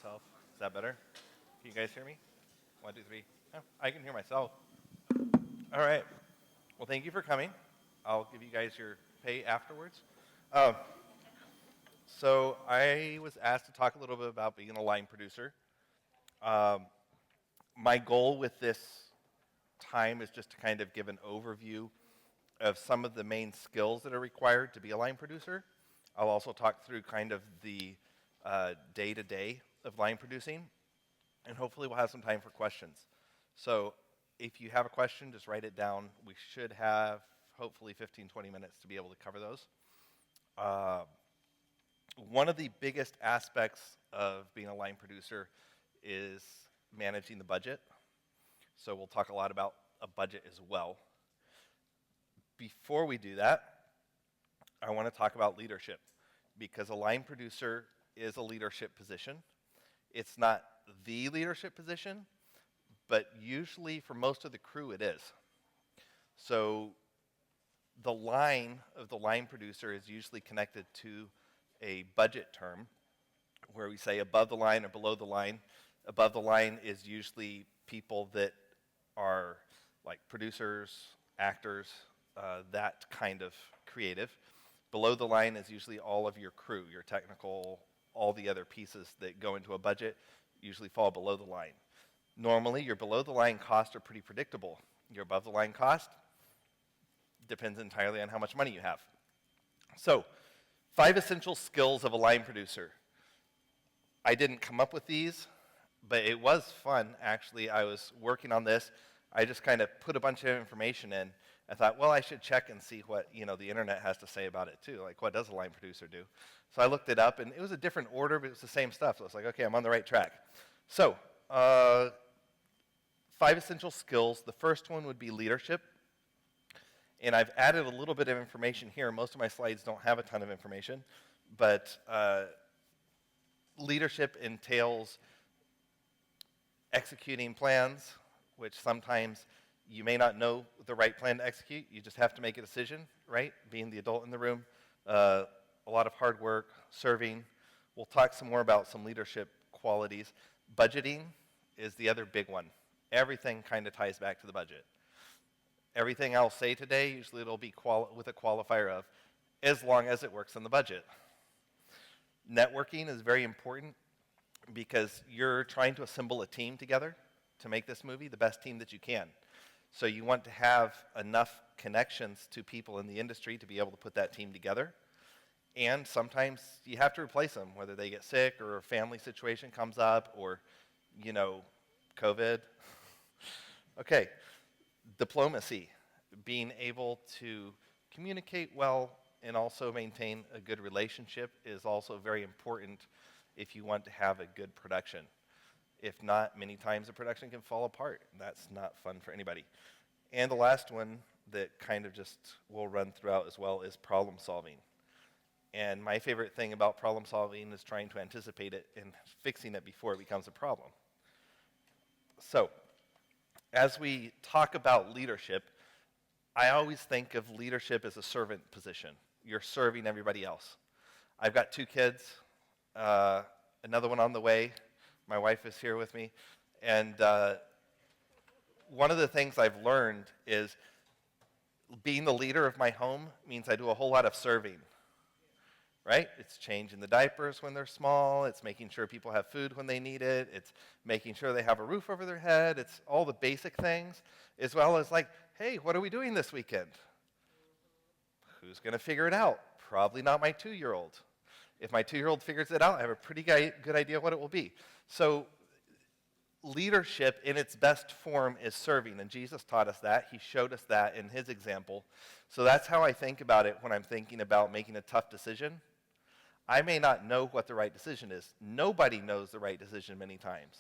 myself. Is that better? Can you guys hear me? One, two, three. Oh, I can hear myself. All right. Well, thank you for coming. I'll give you guys your pay afterwards. Um, so I was asked to talk a little bit about being a line producer. Um, my goal with this time is just to kind of give an overview of some of the main skills that are required to be a line producer. I'll also talk through kind of the day-to-day of line producing, and hopefully we'll have some time for questions. So if you have a question, just write it down. We should have hopefully 15, 20 minutes to be able to cover those. One of the biggest aspects of being a line producer is managing the budget. So we'll talk a lot about a budget as well. Before we do that, I want to talk about leadership, because a line producer is a leadership position. It's not the leadership position, but usually for most of the crew it is. So the line of the line producer is usually connected to a budget term where we say above the line or below the line. Above the line is usually people that are like producers, actors, that kind of creative. Below the line is usually all of your crew, your technical, all the other pieces that go into a budget usually fall below the line. Normally, your below the line costs are pretty predictable. Your above the line cost depends entirely on how much money you have. So, 5 essential skills of a line producer. I didn't come up with these, but it was fun, actually. I was working on this. I just kind of put a bunch of information in. I thought, well, I should check and see what the internet has to say about it too. Like, what does a line producer do? So I looked it up, and it was a different order, but it was the same stuff. So I was like, okay, I'm on the right track. So, 5 essential skills. The first one would be leadership. And I've added a little bit of information here. Most of my slides don't have a ton of information, but leadership entails executing plans, which sometimes you may not know the right plan to execute. You just have to make a decision, right? Being the adult in the room. A lot of hard work, serving. We'll talk some more about some leadership qualities. Budgeting is the other big one. Everything kind of ties back to the budget. Everything I'll say today, usually it'll be with a qualifier of, as long as it works in the budget. Networking is very important because you're trying to assemble a team together to make this movie the best team that you can. So you want to have enough connections to people in the industry to be able to put that team together. And sometimes you have to replace them, whether they get sick or a family situation comes up or, COVID. Okay, diplomacy, being able to communicate well and also maintain a good relationship is also very important if you want to have a good production. If not, many times the production can fall apart. That's not fun for anybody. And the last one that kind of just will run throughout as well is problem solving. And my favorite thing about problem solving is trying to anticipate it and fixing it before it becomes a problem. So, as we talk about leadership, I always think of leadership as a servant position. You're serving everybody else. I've got 2 kids, another one on the way. My wife is here with me. And one of the things I've learned is being the leader of my home means I do a whole lot of serving, right? It's changing the diapers when they're small. It's making sure people have food when they need it. It's making sure they have a roof over their head. It's all the basic things, as well as like, hey, what are we doing this weekend? Who's going to figure it out? Probably not my 2-year-old. If my 2-year-old figures it out, I have a pretty good idea what it will be. So leadership in its best form is serving, and Jesus taught us that. He showed us that in his example. So that's how I think about it when I'm thinking about making a tough decision. I may not know what the right decision is. Nobody knows the right decision many times.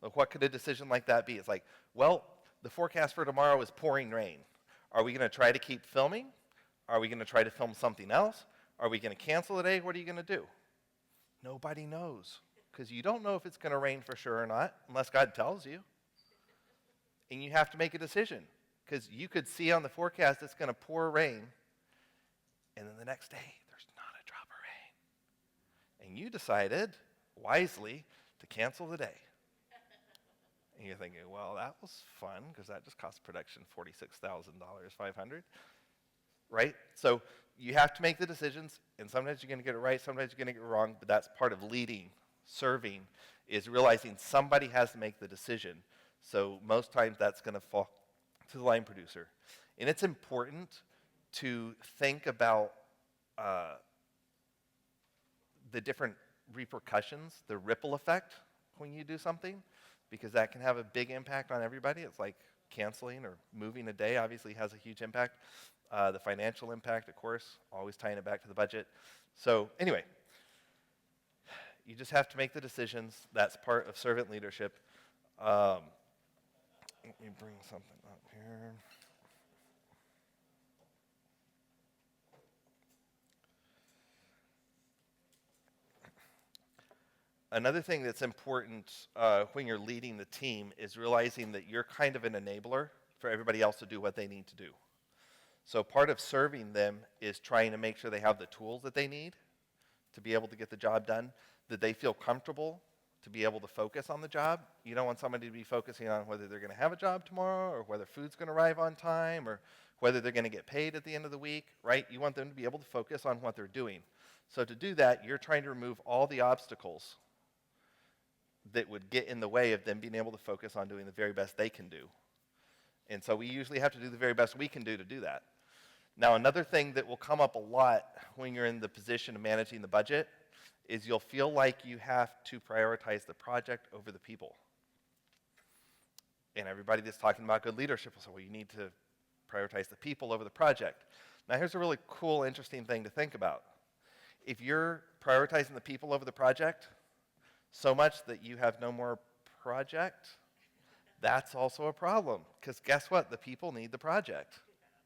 But what could a decision like that be? It's like, well, the forecast for tomorrow is pouring rain. Are we going to try to keep filming? Are we going to try to film something else? Are we going to cancel today? What are you going to do? Nobody knows, because you don't know if it's going to rain for sure or not unless God tells you. And you have to make a decision, because you could see on the forecast it's going to pour rain, and then the next day there's not a drop of rain. And you decided wisely to cancel the day. And you're thinking, well, that was fun because that just cost production $46,000, $500, right? So you have to make the decisions, and sometimes you're going to get it right, sometimes you're going to get it wrong, but that's part of leading, serving, is realizing somebody has to make the decision. So most times that's going to fall to the line producer. And it's important to think about the different repercussions, the ripple effect when you do something, because that can have a big impact on everybody. It's like canceling or moving a day obviously has a huge impact. The financial impact, of course, always tying it back to the budget. So anyway, you just have to make the decisions. That's part of servant leadership. Let me bring something up here. Another thing that's important when you're leading the team is realizing that you're kind of an enabler for everybody else to do what they need to do. So part of serving them is trying to make sure they have the tools that they need to be able to get the job done, that they feel comfortable to be able to focus on the job. You don't want somebody to be focusing on whether they're going to have a job tomorrow or whether food's going to arrive on time or whether they're going to get paid at the end of the week, right? You want them to be able to focus on what they're doing. So to do that, you're trying to remove all the obstacles that would get in the way of them being able to focus on doing the very best they can do. And so we usually have to do the very best we can do to do that. Now, another thing that will come up a lot when you're in the position of managing the budget is you'll feel like you have to prioritize the project over the people. And everybody that's talking about good leadership will say, well, you need to prioritize the people over the project. Now, here's a really cool, interesting thing to think about. If you're prioritizing the people over the project so much that you have no more project, that's also a problem. Because guess what? The people need the project.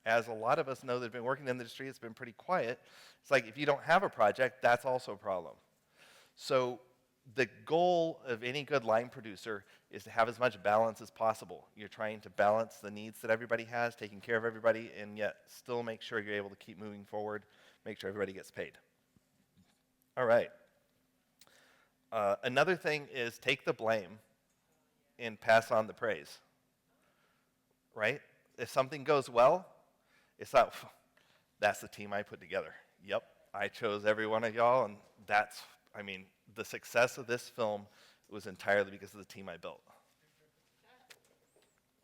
As a lot of us know that have been working in the industry, it's been pretty quiet. It's like if you don't have a project, that's also a problem. So the goal of any good line producer is to have as much balance as possible. You're trying to balance the needs that everybody has, taking care of everybody, and yet still make sure you're able to keep moving forward, make sure everybody gets paid. All right. Another thing is take the blame and pass on the praise, right? If something goes well, it's not, that's the team I put together. Yep, I chose every one of y'all, and that's, the success of this film was entirely because of the team I built.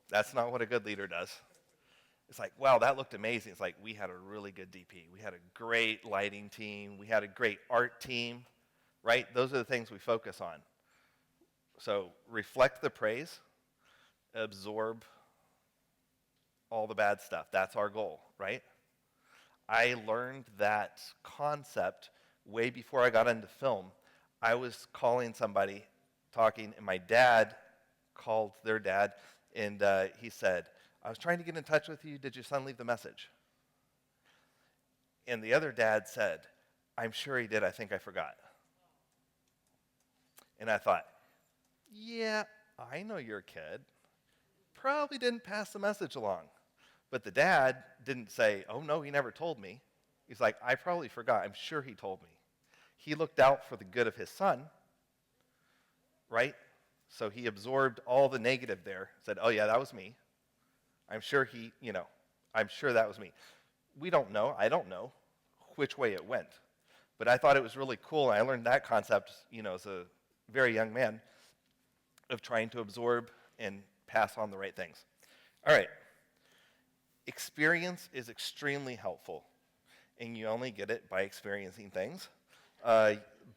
That's not what a good leader does. It's like, wow, that looked amazing. It's like, we had a really good DP. We had a great lighting team. We had a great art team, right? Those are the things we focus on. So reflect the praise, absorb all the bad stuff. That's our goal, right? I learned that concept way before I got into film. I was calling somebody, talking, and my dad called their dad, and he said, I was trying to get in touch with you. Did your son leave the message? And the other dad said, I'm sure he did. I think I forgot. And I thought, yeah, I know your kid. Probably didn't pass the message along. But the dad didn't say, oh, no, he never told me. He's like, I probably forgot. I'm sure he told me. He looked out for the good of his son, right? So he absorbed all the negative there, said, oh, yeah, that was me. I'm sure I'm sure that was me. We don't know. I don't know which way it went. But I thought it was really cool. I learned that concept, as a very young man, of trying to absorb and pass on the right things. All right. Experience is extremely helpful, and you only get it by experiencing things.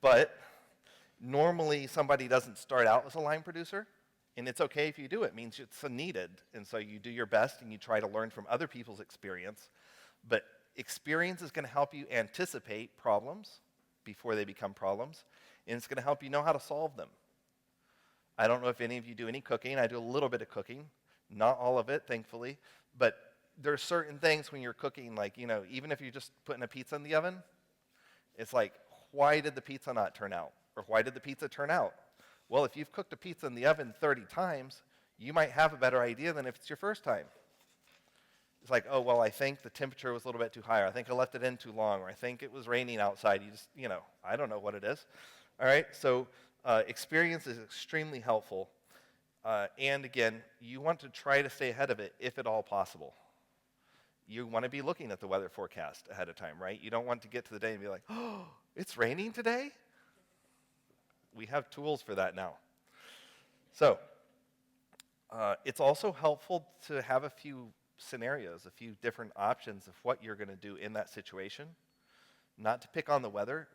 But normally somebody doesn't start out as a line producer, and it's okay if you do. It means it's needed, and so you do your best and you try to learn from other people's experience. But experience is going to help you anticipate problems before they become problems, and it's going to help you know how to solve them. I don't know if any of you do any cooking. I do a little bit of cooking, not all of it, thankfully, but there are certain things when you're cooking, like, even if you're just putting a pizza in the oven, it's like, why did the pizza not turn out? Or why did the pizza turn out? Well, if you've cooked a pizza in the oven 30 times, you might have a better idea than if it's your first time. It's like, oh, well, I think the temperature was a little bit too high, or I think I left it in too long, or I think it was raining outside. You just, I don't know what it is. All right, so Experience is extremely helpful. And again, you want to try to stay ahead of it if at all possible. You want to be looking at the weather forecast ahead of time, right? You don't want to get to the day and be like, oh, it's raining today? We have tools for that now. So, it's also helpful to have a few scenarios, a few different options of what you're going to do in that situation. Not to pick on the weather,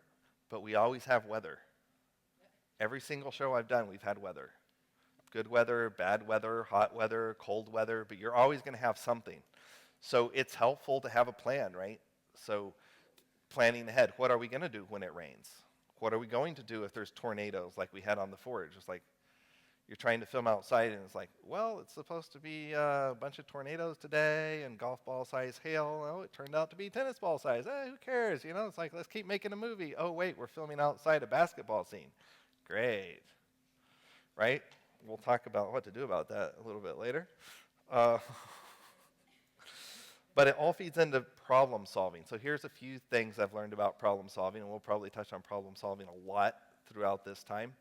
but we always have weather. Every single show I've done, we've had weather. Good weather, bad weather, hot weather, cold weather, but you're always going to have something. So it's helpful to have a plan, right? So planning ahead, what are we going to do when it rains? What are we going to do if there's tornadoes like we had on the forge? It's like you're trying to film outside and it's like, well, it's supposed to be a bunch of tornadoes today and golf ball size hail. Oh, it turned out to be tennis ball size. Who cares? You know, it's like, let's keep making a movie. Oh, wait, we're filming outside a basketball scene. Great. Right? We'll talk about what to do about that a little bit later. But it all feeds into problem solving. So here's a few things I've learned about problem solving, and we'll probably touch on problem solving a lot throughout this time.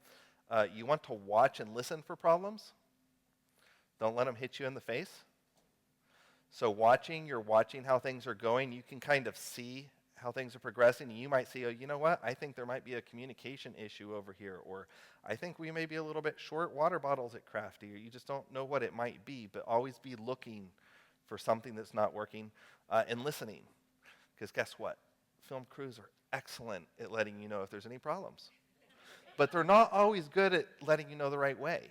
You want to watch and listen for problems. Don't let them hit you in the face. So you're watching how things are going. You can kind of see how things are progressing. And you might see, oh, you know what? I think there might be a communication issue over here. Or I think we may be a little bit short water bottles at Crafty. Or you just don't know what it might be. But always be looking for something that's not working, and listening. Because guess what? Film crews are excellent at letting you know if there's any problems. But they're not always good at letting you know the right way.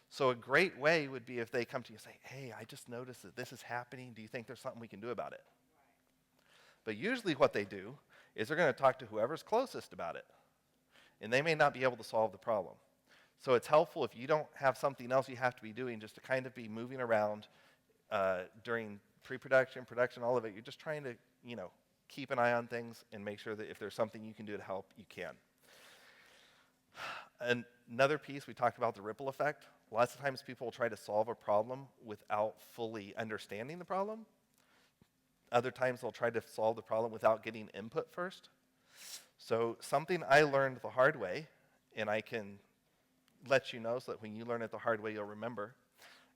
So a great way would be if they come to you and say, hey, I just noticed that this is happening. Do you think there's something we can do about it? But usually what they do is they're going to talk to whoever's closest about it. And they may not be able to solve the problem. So it's helpful if you don't have something else you have to be doing, just to kind of be moving around during pre-production, production, all of it. You're just trying to, keep an eye on things and make sure that if there's something you can do to help, you can. Another piece, we talked about the ripple effect. Lots of times people will try to solve a problem without fully understanding the problem. Other times they'll try to solve the problem without getting input first. So something I learned the hard way, and I can let you know so that when you learn it the hard way, you'll remember,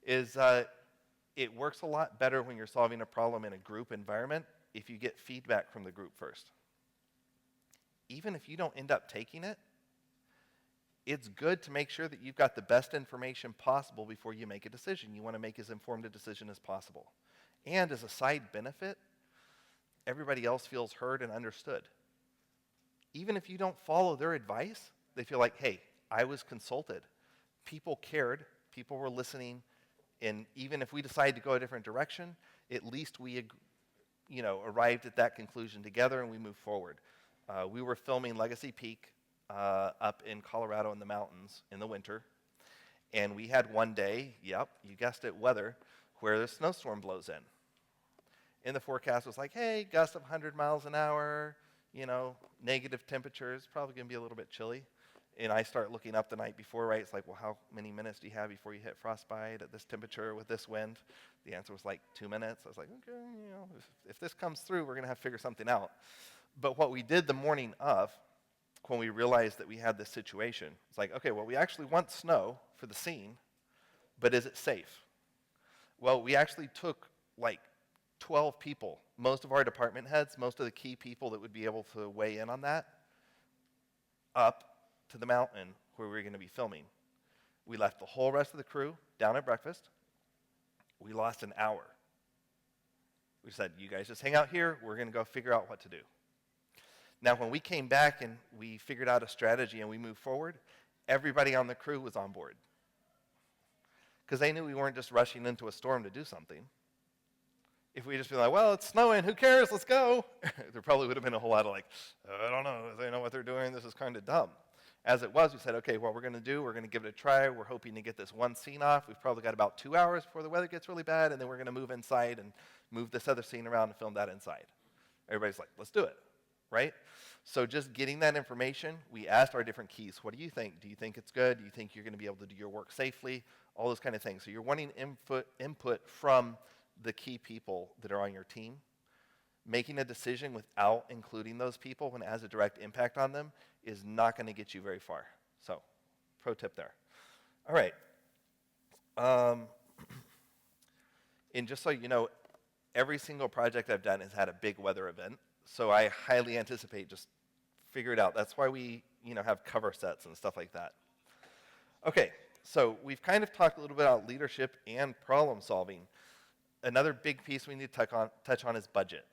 is it works a lot better when you're solving a problem in a group environment if you get feedback from the group first. Even if you don't end up taking it, it's good to make sure that you've got the best information possible before you make a decision. You want to make as informed a decision as possible. And as a side benefit, everybody else feels heard and understood. Even if you don't follow their advice, they feel like, hey, I was consulted. People cared. People were listening. And even if we decide to go a different direction, at least we arrived at that conclusion together and we moved forward. We were filming Legacy Peak up in Colorado in the mountains in the winter. And we had one day, yep, you guessed it, weather, where the snowstorm blows in. And the forecast was like, hey, gust of 100 miles an hour, negative temperatures, probably going to be a little bit chilly. And I start looking up the night before, right? It's like, well, how many minutes do you have before you hit frostbite at this temperature with this wind? The answer was like 2 minutes. I was like, okay, if this comes through, we're going to have to figure something out. But what we did the morning of, when we realized that we had this situation, it's like, okay, well, we actually want snow for the scene, but is it safe? Well, we actually took like 12 people, most of our department heads, most of the key people that would be able to weigh in on that, up to the mountain where we were going to be filming. We left the whole rest of the crew down at breakfast. We lost an hour. We said, you guys just hang out here. We're going to go figure out what to do. Now, when we came back and we figured out a strategy and we moved forward, everybody on the crew was on board. Because they knew we weren't just rushing into a storm to do something. If we just been like, well, it's snowing, who cares, let's go. There probably would have been a whole lot of like, I don't know, they know what they're doing, this is kind of dumb. As it was, we said, okay, what we're going to do, we're going to give it a try. We're hoping to get this one scene off. We've probably got about 2 hours before the weather gets really bad, and then we're going to move inside and move this other scene around and film that inside. Everybody's like, let's do it, right? So just getting that information, we asked our different keys, what do you think? Do you think it's good? Do you think you're going to be able to do your work safely? All those kind of things. So you're wanting input from the key people that are on your team. Making a decision without including those people when it has a direct impact on them is not going to get you very far. So, pro tip there. All right. And just so you know, every single project I've done has had a big weather event. So I highly anticipate just figure it out. That's why we, have cover sets and stuff like that. Okay, so we've kind of talked a little bit about leadership and problem solving. Another big piece we need to touch on is budget.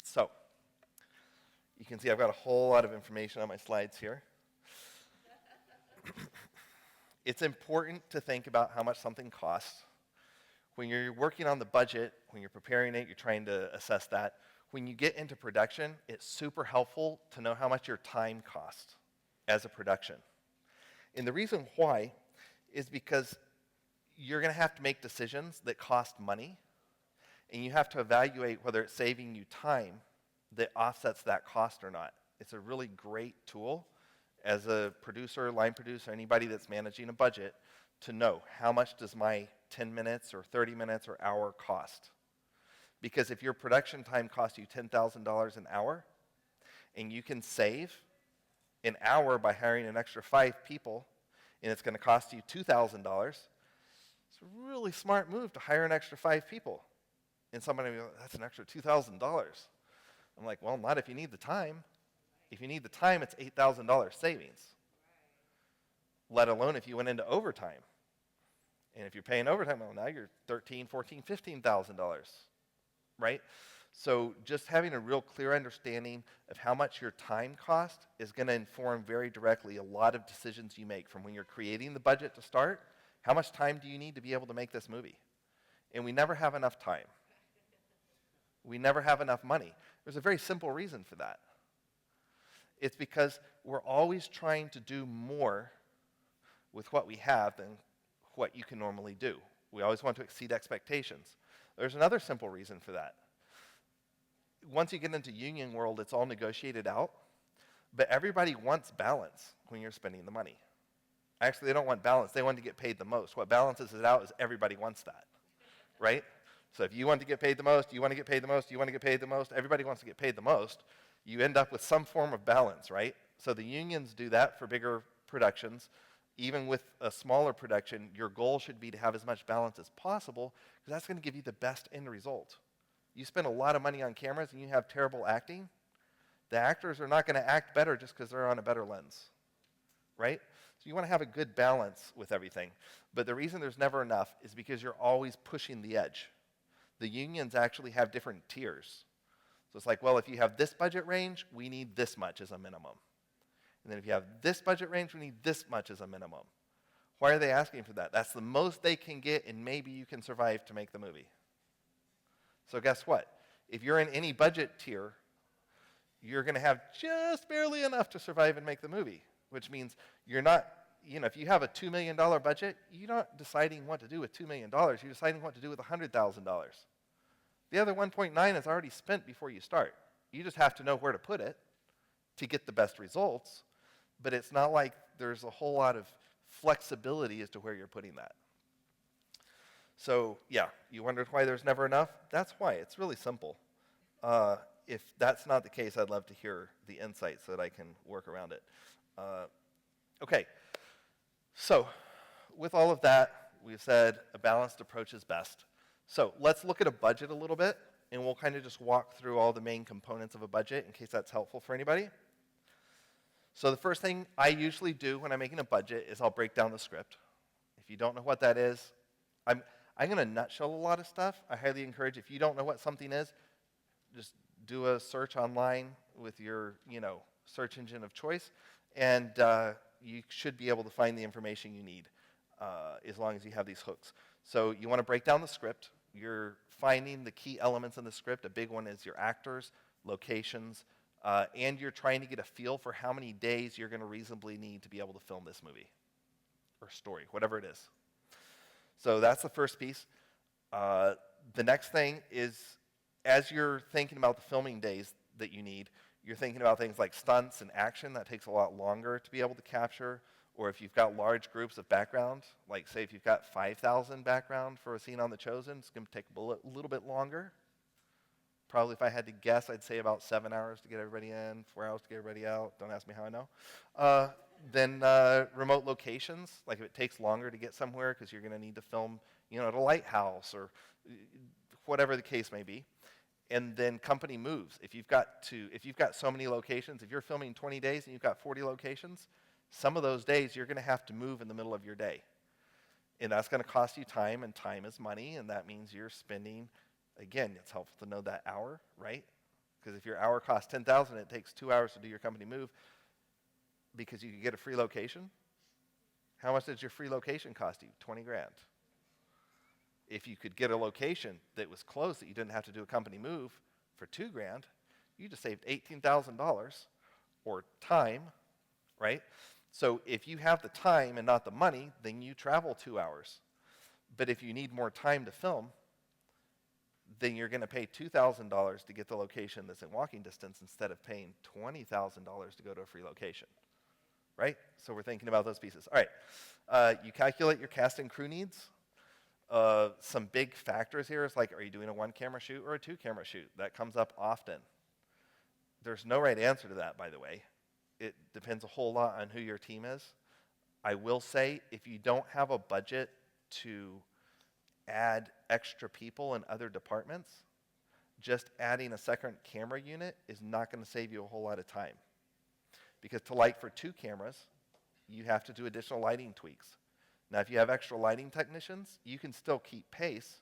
So, you can see I've got a whole lot of information on my slides here. It's important to think about how much something costs. When you're working on the budget, when you're preparing it, you're trying to assess that. When you get into production, it's super helpful to know how much your time costs as a production. And the reason why is because you're going to have to make decisions that cost money, and you have to evaluate whether it's saving you time that offsets that cost or not. It's a really great tool as a producer, line producer, anybody that's managing a budget to know how much does my 10 minutes or 30 minutes or hour cost. Because if your production time costs you $10,000 an hour and you can save an hour by hiring an extra 5 people and it's going to cost you $2,000, it's a really smart move to hire an extra 5 people. And somebody will go, that's an extra $2,000. I'm like, well, not if you need the time. If you need the time, it's $8,000 savings, let alone if you went into overtime. And if you're paying overtime, well, now you're $13,000, $14,000, $15,000, right? So just having a real clear understanding of how much your time cost is going to inform very directly a lot of decisions you make from when you're creating the budget to start. How much time do you need to be able to make this movie? And we never have enough time. We never have enough money. There's a very simple reason for that. It's because we're always trying to do more with what we have than what you can normally do. We always want to exceed expectations. There's another simple reason for that. Once you get into union world, it's all negotiated out, but everybody wants balance when you're spending the money. Actually, they don't want balance. They want to get paid the most. What balances it out is everybody wants that, right? So if you want to get paid the most, you want to get paid the most, you want to get paid the most, everybody wants to get paid the most, you end up with some form of balance, right? So the unions do that for bigger productions. Even with a smaller production, your goal should be to have as much balance as possible because that's going to give you the best end result. You spend a lot of money on cameras and you have terrible acting, the actors are not going to act better just because they're on a better lens, right? So you want to have a good balance with everything. But the reason there's never enough is because you're always pushing the edge. The unions actually have different tiers. So it's like, well, if you have this budget range, we need this much as a minimum. And then if you have this budget range, we need this much as a minimum. Why are they asking for that? That's the most they can get, and maybe you can survive to make the movie. So guess what? If you're in any budget tier, you're going to have just barely enough to survive and make the movie, which means you're not, if you have a $2 million budget, you're not deciding what to do with $2 million. You're deciding what to do with $100,000. The other 1.9 is already spent before you start. You just have to know where to put it to get the best results, but it's not like there's a whole lot of flexibility as to where you're putting that. So, yeah, you wondered why there's never enough? That's why. It's really simple. If that's not the case, I'd love to hear the insights so that I can work around it. Okay, so with all of that, we've said a balanced approach is best. So let's look at a budget a little bit, and we'll kind of just walk through all the main components of a budget in case that's helpful for anybody. So the first thing I usually do when I'm making a budget is I'll break down the script. If you don't know what that is, I'm going to nutshell a lot of stuff. I highly encourage, if you don't know what something is, just do a search online with your, search engine of choice, and you should be able to find the information you need as long as you have these hooks. So you want to break down the script. You're finding the key elements in the script. A big one is your actors, locations, and you're trying to get a feel for how many days you're going to reasonably need to be able to film this movie or story, whatever it is. So that's the first piece. The next thing is, as you're thinking about the filming days that you need, you're thinking about things like stunts and action. That takes a lot longer to be able to capture. Or if you've got large groups of background, like say if you've got 5,000 background for a scene on The Chosen, it's going to take a little bit longer. Probably if I had to guess, I'd say about 7 hours to get everybody in, 4 hours to get everybody out. Don't ask me how I know. Then remote locations, like if it takes longer to get somewhere because you're going to need to film, at a lighthouse or whatever the case may be. And then company moves. If you've got so many locations, if you're filming 20 days and you've got 40 locations, some of those days you're going to have to move in the middle of your day. And that's going to cost you time, and time is money, and that means you're spending, again, it's helpful to know that hour, right? Because if your hour costs $10,000, it takes 2 hours to do your company move because you could get a free location. How much does your free location cost you? 20 grand. If you could get a location that was close that you didn't have to do a company move for 2 grand, you just saved $18,000 or time, right? So if you have the time and not the money, then you travel 2 hours. But if you need more time to film, then you're going to pay $2,000 to get the location that's in walking distance instead of paying $20,000 to go to a free location, right? So we're thinking about those pieces. All right, you calculate your cast and crew needs. Some big factors here is like, are you doing a 1-camera shoot or a 2-camera shoot? That comes up often. There's no right answer to that, by the way. It depends a whole lot on who your team is. I will say, if you don't have a budget to add extra people in other departments, just adding a second camera unit is not going to save you a whole lot of time. Because to light for 2 cameras, you have to do additional lighting tweaks. Now, if you have extra lighting technicians, you can still keep pace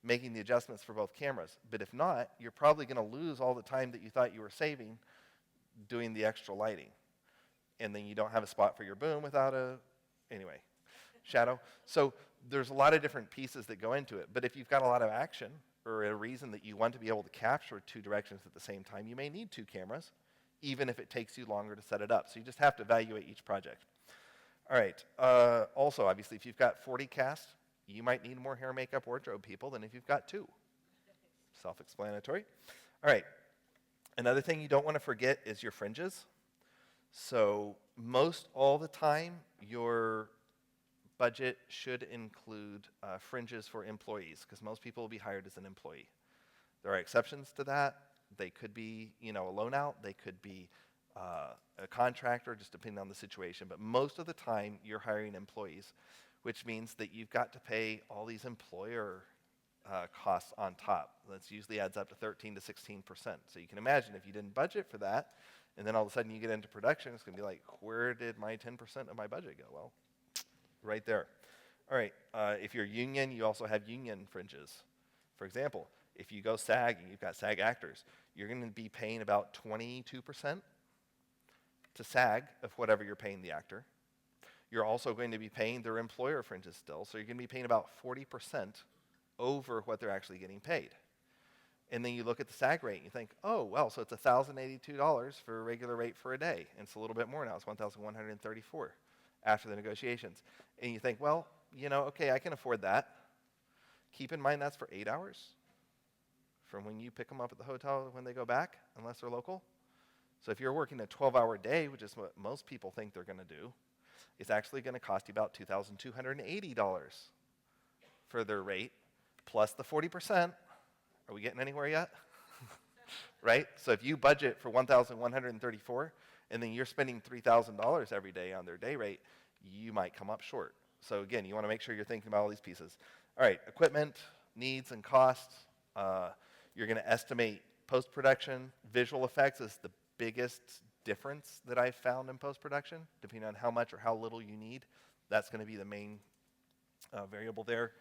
making the adjustments for both cameras. But if not, you're probably going to lose all the time that you thought you were saving doing the extra lighting. And then you don't have a spot for your boom without shadow. So there's a lot of different pieces that go into it. But if you've got a lot of action or a reason that you want to be able to capture 2 directions at the same time, you may need 2 cameras, even if it takes you longer to set it up. So you just have to evaluate each project. All right. Also, obviously, if you've got 40 cast, you might need more hair, makeup, wardrobe people than if you've got 2. Self-explanatory. All right. Another thing you don't want to forget is your fringes. So most all the time, your budget should include fringes for employees, because most people will be hired as an employee. There are exceptions to that. They could be, a loan out. They could be a contractor, just depending on the situation. But most of the time, you're hiring employees, which means that you've got to pay all these employer costs on top. That usually adds up to 13 to 16%. So you can imagine if you didn't budget for that, and then all of a sudden you get into production, it's going to be like, where did my 10% of my budget go? Well, right there. All right, if you're union, you also have union fringes. For example, if you go SAG and you've got SAG actors, you're going to be paying about 22% to SAG of whatever you're paying the actor. You're also going to be paying their employer fringes still, so you're going to be paying about 40% over what they're actually getting paid. And then you look at the SAG rate and you think, oh, well, so it's $1,082 for a regular rate for a day. And it's a little bit more now. It's $1,134 after the negotiations. And you think, well, okay, I can afford that. Keep in mind that's for 8 hours from when you pick them up at the hotel when they go back, unless they're local. So if you're working a 12-hour day, which is what most people think they're going to do, it's actually going to cost you about $2,280 for their rate, plus the 40%. Are we getting anywhere yet? Right? So if you budget for $1,134 and then you're spending $3,000 every day on their day rate, you might come up short. So again, you want to make sure you're thinking about all these pieces. All right, equipment, needs, and costs. You're going to estimate post-production. Visual effects is the biggest difference that I've found in post-production, depending on how much or how little you need. That's going to be the main variable there.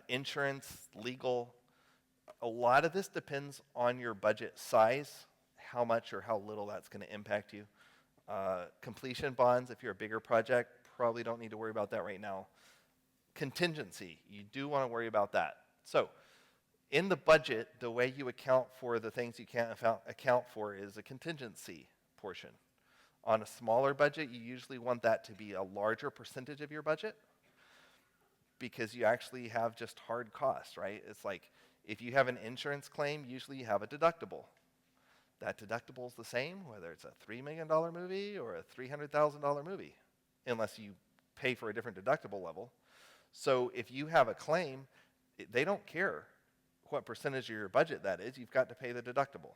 Insurance, legal. A lot of this depends on your budget size, how much or how little that's going to impact you. Completion bonds, if you're a bigger project, probably don't need to worry about that right now. Contingency, you do want to worry about that. So in the budget, the way you account for the things you can't account for is a contingency portion. On a smaller budget, you usually want that to be a larger percentage of your budget because you actually have just hard costs, right? It's like if you have an insurance claim, usually you have a deductible. That deductible is the same, whether it's a $3 million movie or a $300,000 movie, unless you pay for a different deductible level. So if you have a claim, they don't care what percentage of your budget that is. You've got to pay the deductible.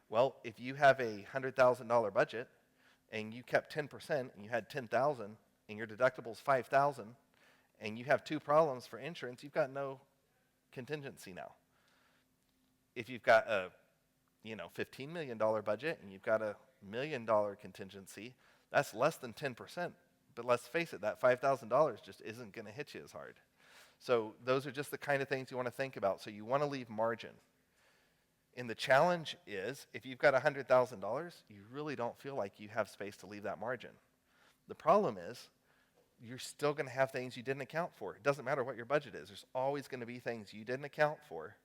Well, if you have a $100,000 budget, and you kept 10% and you had 10,000 and your deductible's 5,000 and you have two problems for insurance, you've got no contingency now. If you've got a $15 million budget and you've got a $1 million contingency, that's less than 10%. But let's face it, that $5,000 just isn't going to hit you as hard. So those are just the kind of things you want to think about. So you want to leave margin. And the challenge is, if you've got $100,000, you really don't feel like you have space to leave that margin. The problem is, you're still going to have things you didn't account for. It doesn't matter what your budget is. There's always going to be things you didn't account for.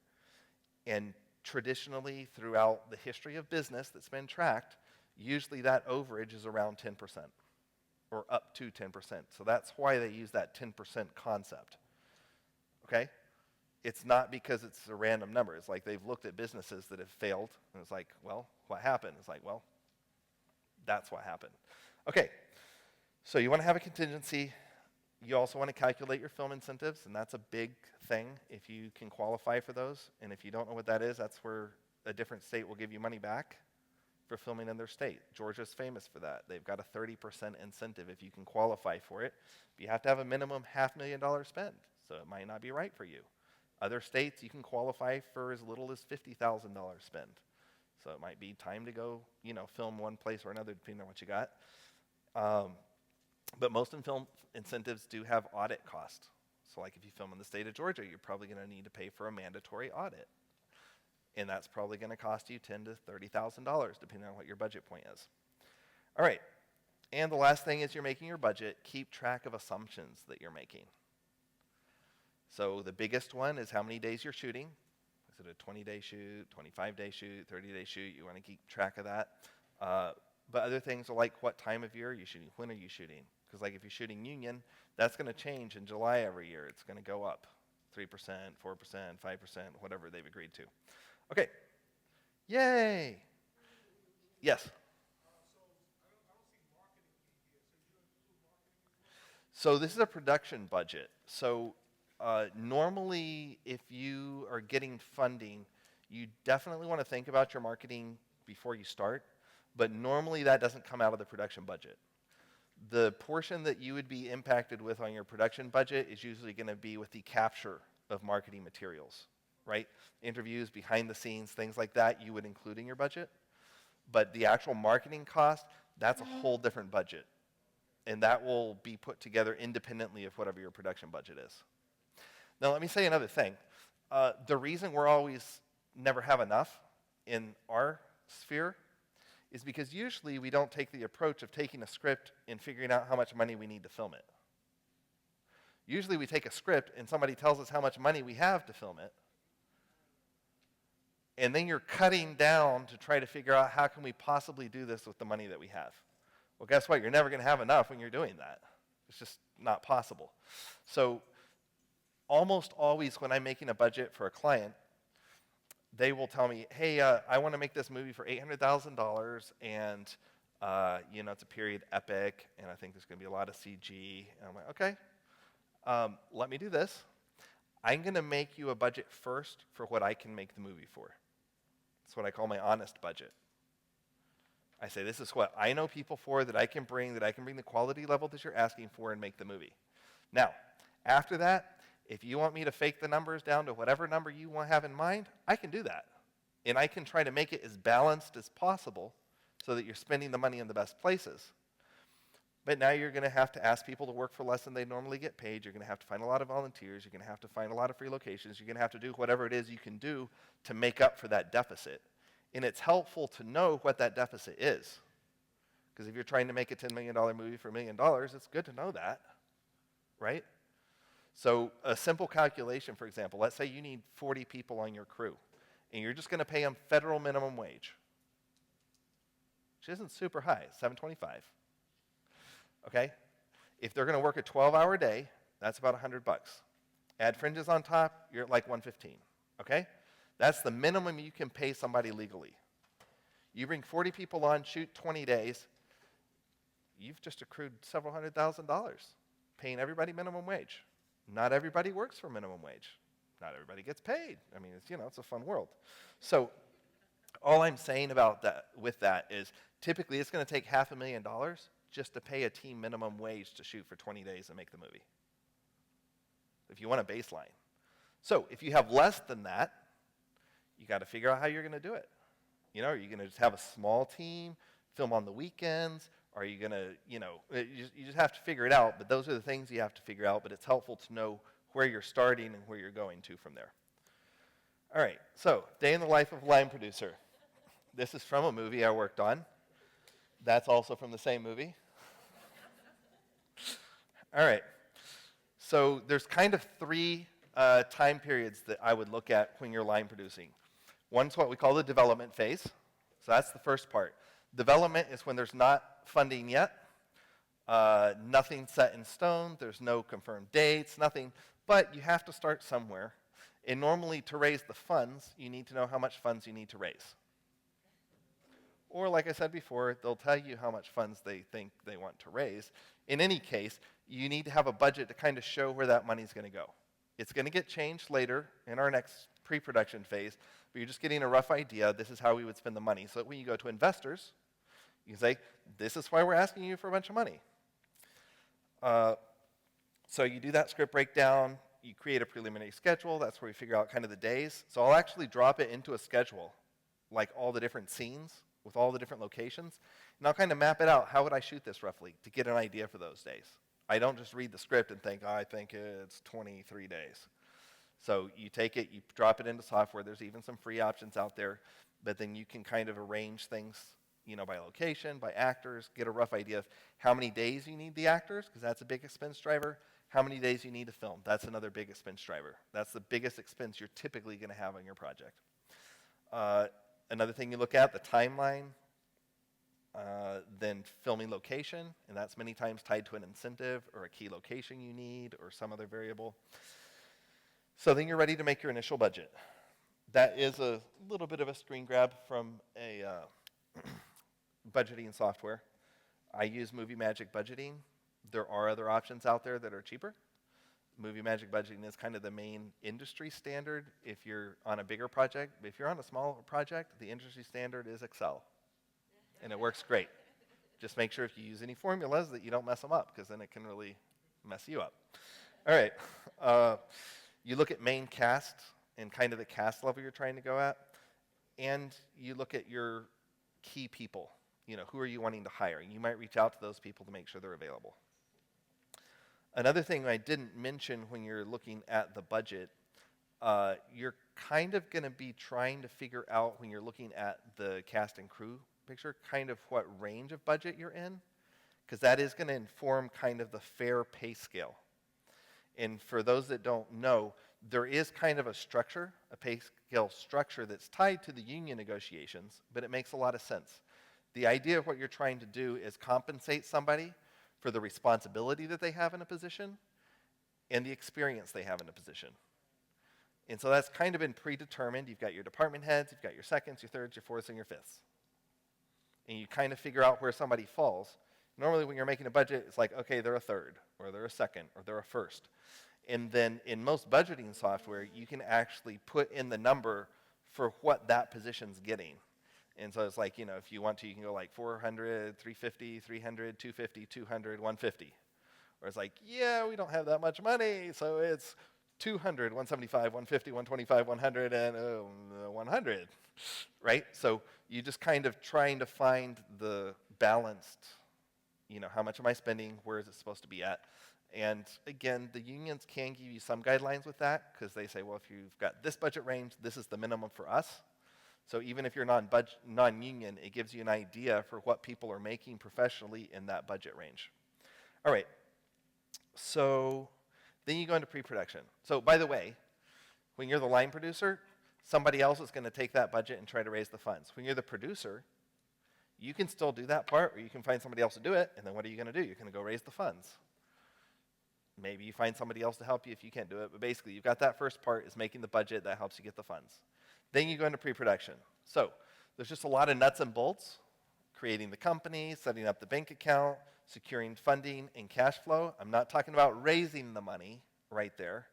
And traditionally, throughout the history of business that's been tracked, usually that overage is around 10% or up to 10%. So that's why they use that 10% concept. Okay? It's not because it's a random number. It's like they've looked at businesses that have failed, and it's like, well, what happened? It's like, well, that's what happened. Okay, so you want to have a contingency. You also want to calculate your film incentives, and that's a big thing if you can qualify for those. And if you don't know what that is, that's where a different state will give you money back for filming in their state. Georgia's famous for that. They've got a 30% incentive if you can qualify for it. But you have to have a minimum $500,000 spend, so it might not be right for you. Other states, you can qualify for as little as $50,000 spend. So it might be time to go, film one place or another, depending on what you got. But most film incentives do have audit costs. So like if you film in the state of Georgia, you're probably going to need to pay for a mandatory audit. And that's probably going to cost you $10,000 to $30,000, depending on what your budget point is. All right. And the last thing is you're making your budget. Keep track of assumptions that you're making. So the biggest one is how many days you're shooting. Is it a 20-day shoot, 25-day shoot, 30-day shoot? You want to keep track of that. But other things are like what time of year are you shooting? When are you shooting? Because like if you're shooting union, that's going to change in July every year. It's going to go up 3%, 4%, 5%, whatever they've agreed to. Okay. Yay. Yes. So this is a production budget. So normally, if you are getting funding, you definitely want to think about your marketing before you start, but normally that doesn't come out of the production budget. The portion that you would be impacted with on your production budget is usually going to be with the capture of marketing materials, right? Interviews, behind the scenes, things like that, you would include in your budget. But the actual marketing cost, that's a whole different budget. And that will be put together independently of whatever your production budget is. Now, let me say another thing. The reason we're always never have enough in our sphere is because usually we don't take the approach of taking a script and figuring out how much money we need to film it. Usually we take a script and somebody tells us how much money we have to film it, and then you're cutting down to try to figure out how can we possibly do this with the money that we have. Well, guess what? You're never going to have enough when you're doing that. It's just not possible. So almost always when I'm making a budget for a client, they will tell me, hey, I want to make this movie for $800,000, and it's a period epic, and I think there's going to be a lot of CG. And I'm like, okay, let me do this. I'm going to make you a budget first for what I can make the movie for. That's what I call my honest budget. I say, this is what I know people for, that I can bring the quality level that you're asking for and make the movie. Now, after that, if you want me to fake the numbers down to whatever number you want to have in mind, I can do that. And I can try to make it as balanced as possible so that you're spending the money in the best places. But now you're going to have to ask people to work for less than they normally get paid. You're going to have to find a lot of volunteers. You're going to have to find a lot of free locations. You're going to have to do whatever it is you can do to make up for that deficit. And it's helpful to know what that deficit is. Because if you're trying to make a $10 million movie for $1 million, it's good to know that, right? So a simple calculation, for example, let's say you need 40 people on your crew, and you're just going to pay them federal minimum wage, which isn't super high, $7.25. Okay? If they're going to work a 12-hour day, that's about $100. Add fringes on top, you're at like $115. Okay? That's the minimum you can pay somebody legally. You bring 40 people on, shoot 20 days, you've just accrued several $100,000, paying everybody minimum wage. Not everybody works for minimum wage. Not everybody gets paid. I mean, it's a fun world. So all I'm saying about that, with that, is Typically, it's going to take $500,000 just to pay a team minimum wage to shoot for 20 days and make the movie, if you want a baseline. So if you have less than that, you got to figure out how you're going to do it. Are you going to just have a small team, film on the weekends? Are you going to, you just have to figure it out. But those are the things you have to figure out. But it's helpful to know where you're starting and where you're going to from there. All right, so day in the life of a line producer. This is from a movie I worked on. That's also from the same movie. All right, so there's kind of three time periods that I would look at when you're line producing. One's what we call the development phase. So that's the first part. Development is when there's not funding yet, nothing set in stone, there's no confirmed dates, nothing, but you have to start somewhere. And normally to raise the funds, you need to know how much funds you need to raise. Or like I said before, they'll tell you how much funds they think they want to raise. In any case, you need to have a budget to kind of show where that money's going to go. It's going to get changed later in our next pre-production phase, but you're just getting a rough idea. This is how we would spend the money. So when you go to investors, you can say, this is why we're asking you for a bunch of money. So you do that script breakdown. You create a preliminary schedule. That's where we figure out kind of the days. So I'll actually drop it into a schedule, like all the different scenes with all the different locations. And I'll kind of map it out. How would I shoot this roughly to get an idea for those days? I don't just read the script and think, I think it's 23 days. So you take it, you drop it into software. There's even some free options out there. But then you can kind of arrange things, by location, by actors, get a rough idea of how many days you need the actors, because that's a big expense driver. How many days you need to film. That's another big expense driver. That's the biggest expense you're typically going to have on your project. Another thing you look at, the timeline, then filming location, and that's many times tied to an incentive or a key location you need or some other variable. So then you're ready to make your initial budget. That is a little bit of a screen grab from a budgeting software. I use Movie Magic Budgeting. There are other options out there that are cheaper. Movie Magic Budgeting is kind of the main industry standard if you're on a bigger project. If you're on a smaller project, the industry standard is Excel. And it works great. Just make sure if you use any formulas that you don't mess them up, because then it can really mess you up. All right. You look at main cast and kind of the cast level you're trying to go at. And you look at your key people. Who are you wanting to hire? You might reach out to those people to make sure they're available. Another thing I didn't mention when you're looking at the budget, you're kind of going to be trying to figure out when you're looking at the cast and crew picture, kind of what range of budget you're in, because that is going to inform kind of the fair pay scale. And for those that don't know, there is kind of a structure, a pay scale structure that's tied to the union negotiations, but it makes a lot of sense. The idea of what you're trying to do is compensate somebody for the responsibility that they have in a position and the experience they have in a position. And so that's kind of been predetermined. You've got your department heads, you've got your seconds, your thirds, your fourths, and your fifths. And you kind of figure out where somebody falls. Normally when you're making a budget, it's like, okay, they're a third, or they're a second, or they're a first. And then in most budgeting software, you can actually put in the number for what that position's getting. And so it's like, if you want to, you can go like 400, 350, 300, 250, 200, 150. Or it's like, yeah, we don't have that much money, so it's 200, 175, 150, 125, 100, and 100, right? So you just kind of trying to find the balanced, how much am I spending, where is it supposed to be at? And again, the unions can give you some guidelines with that, because they say, well, if you've got this budget range, this is the minimum for us. So even if you're non-union, it gives you an idea for what people are making professionally in that budget range. All right, so then you go into pre-production. So by the way, when you're the line producer, somebody else is going to take that budget and try to raise the funds. When you're the producer, you can still do that part, or you can find somebody else to do it, and then what are you going to do? You're going to go raise the funds. Maybe you find somebody else to help you if you can't do it, but basically you've got that first part is making the budget that helps you get the funds. Then you go into pre-production. So there's just a lot of nuts and bolts, creating the company, setting up the bank account, securing funding and cash flow. I'm not talking about raising the money right there.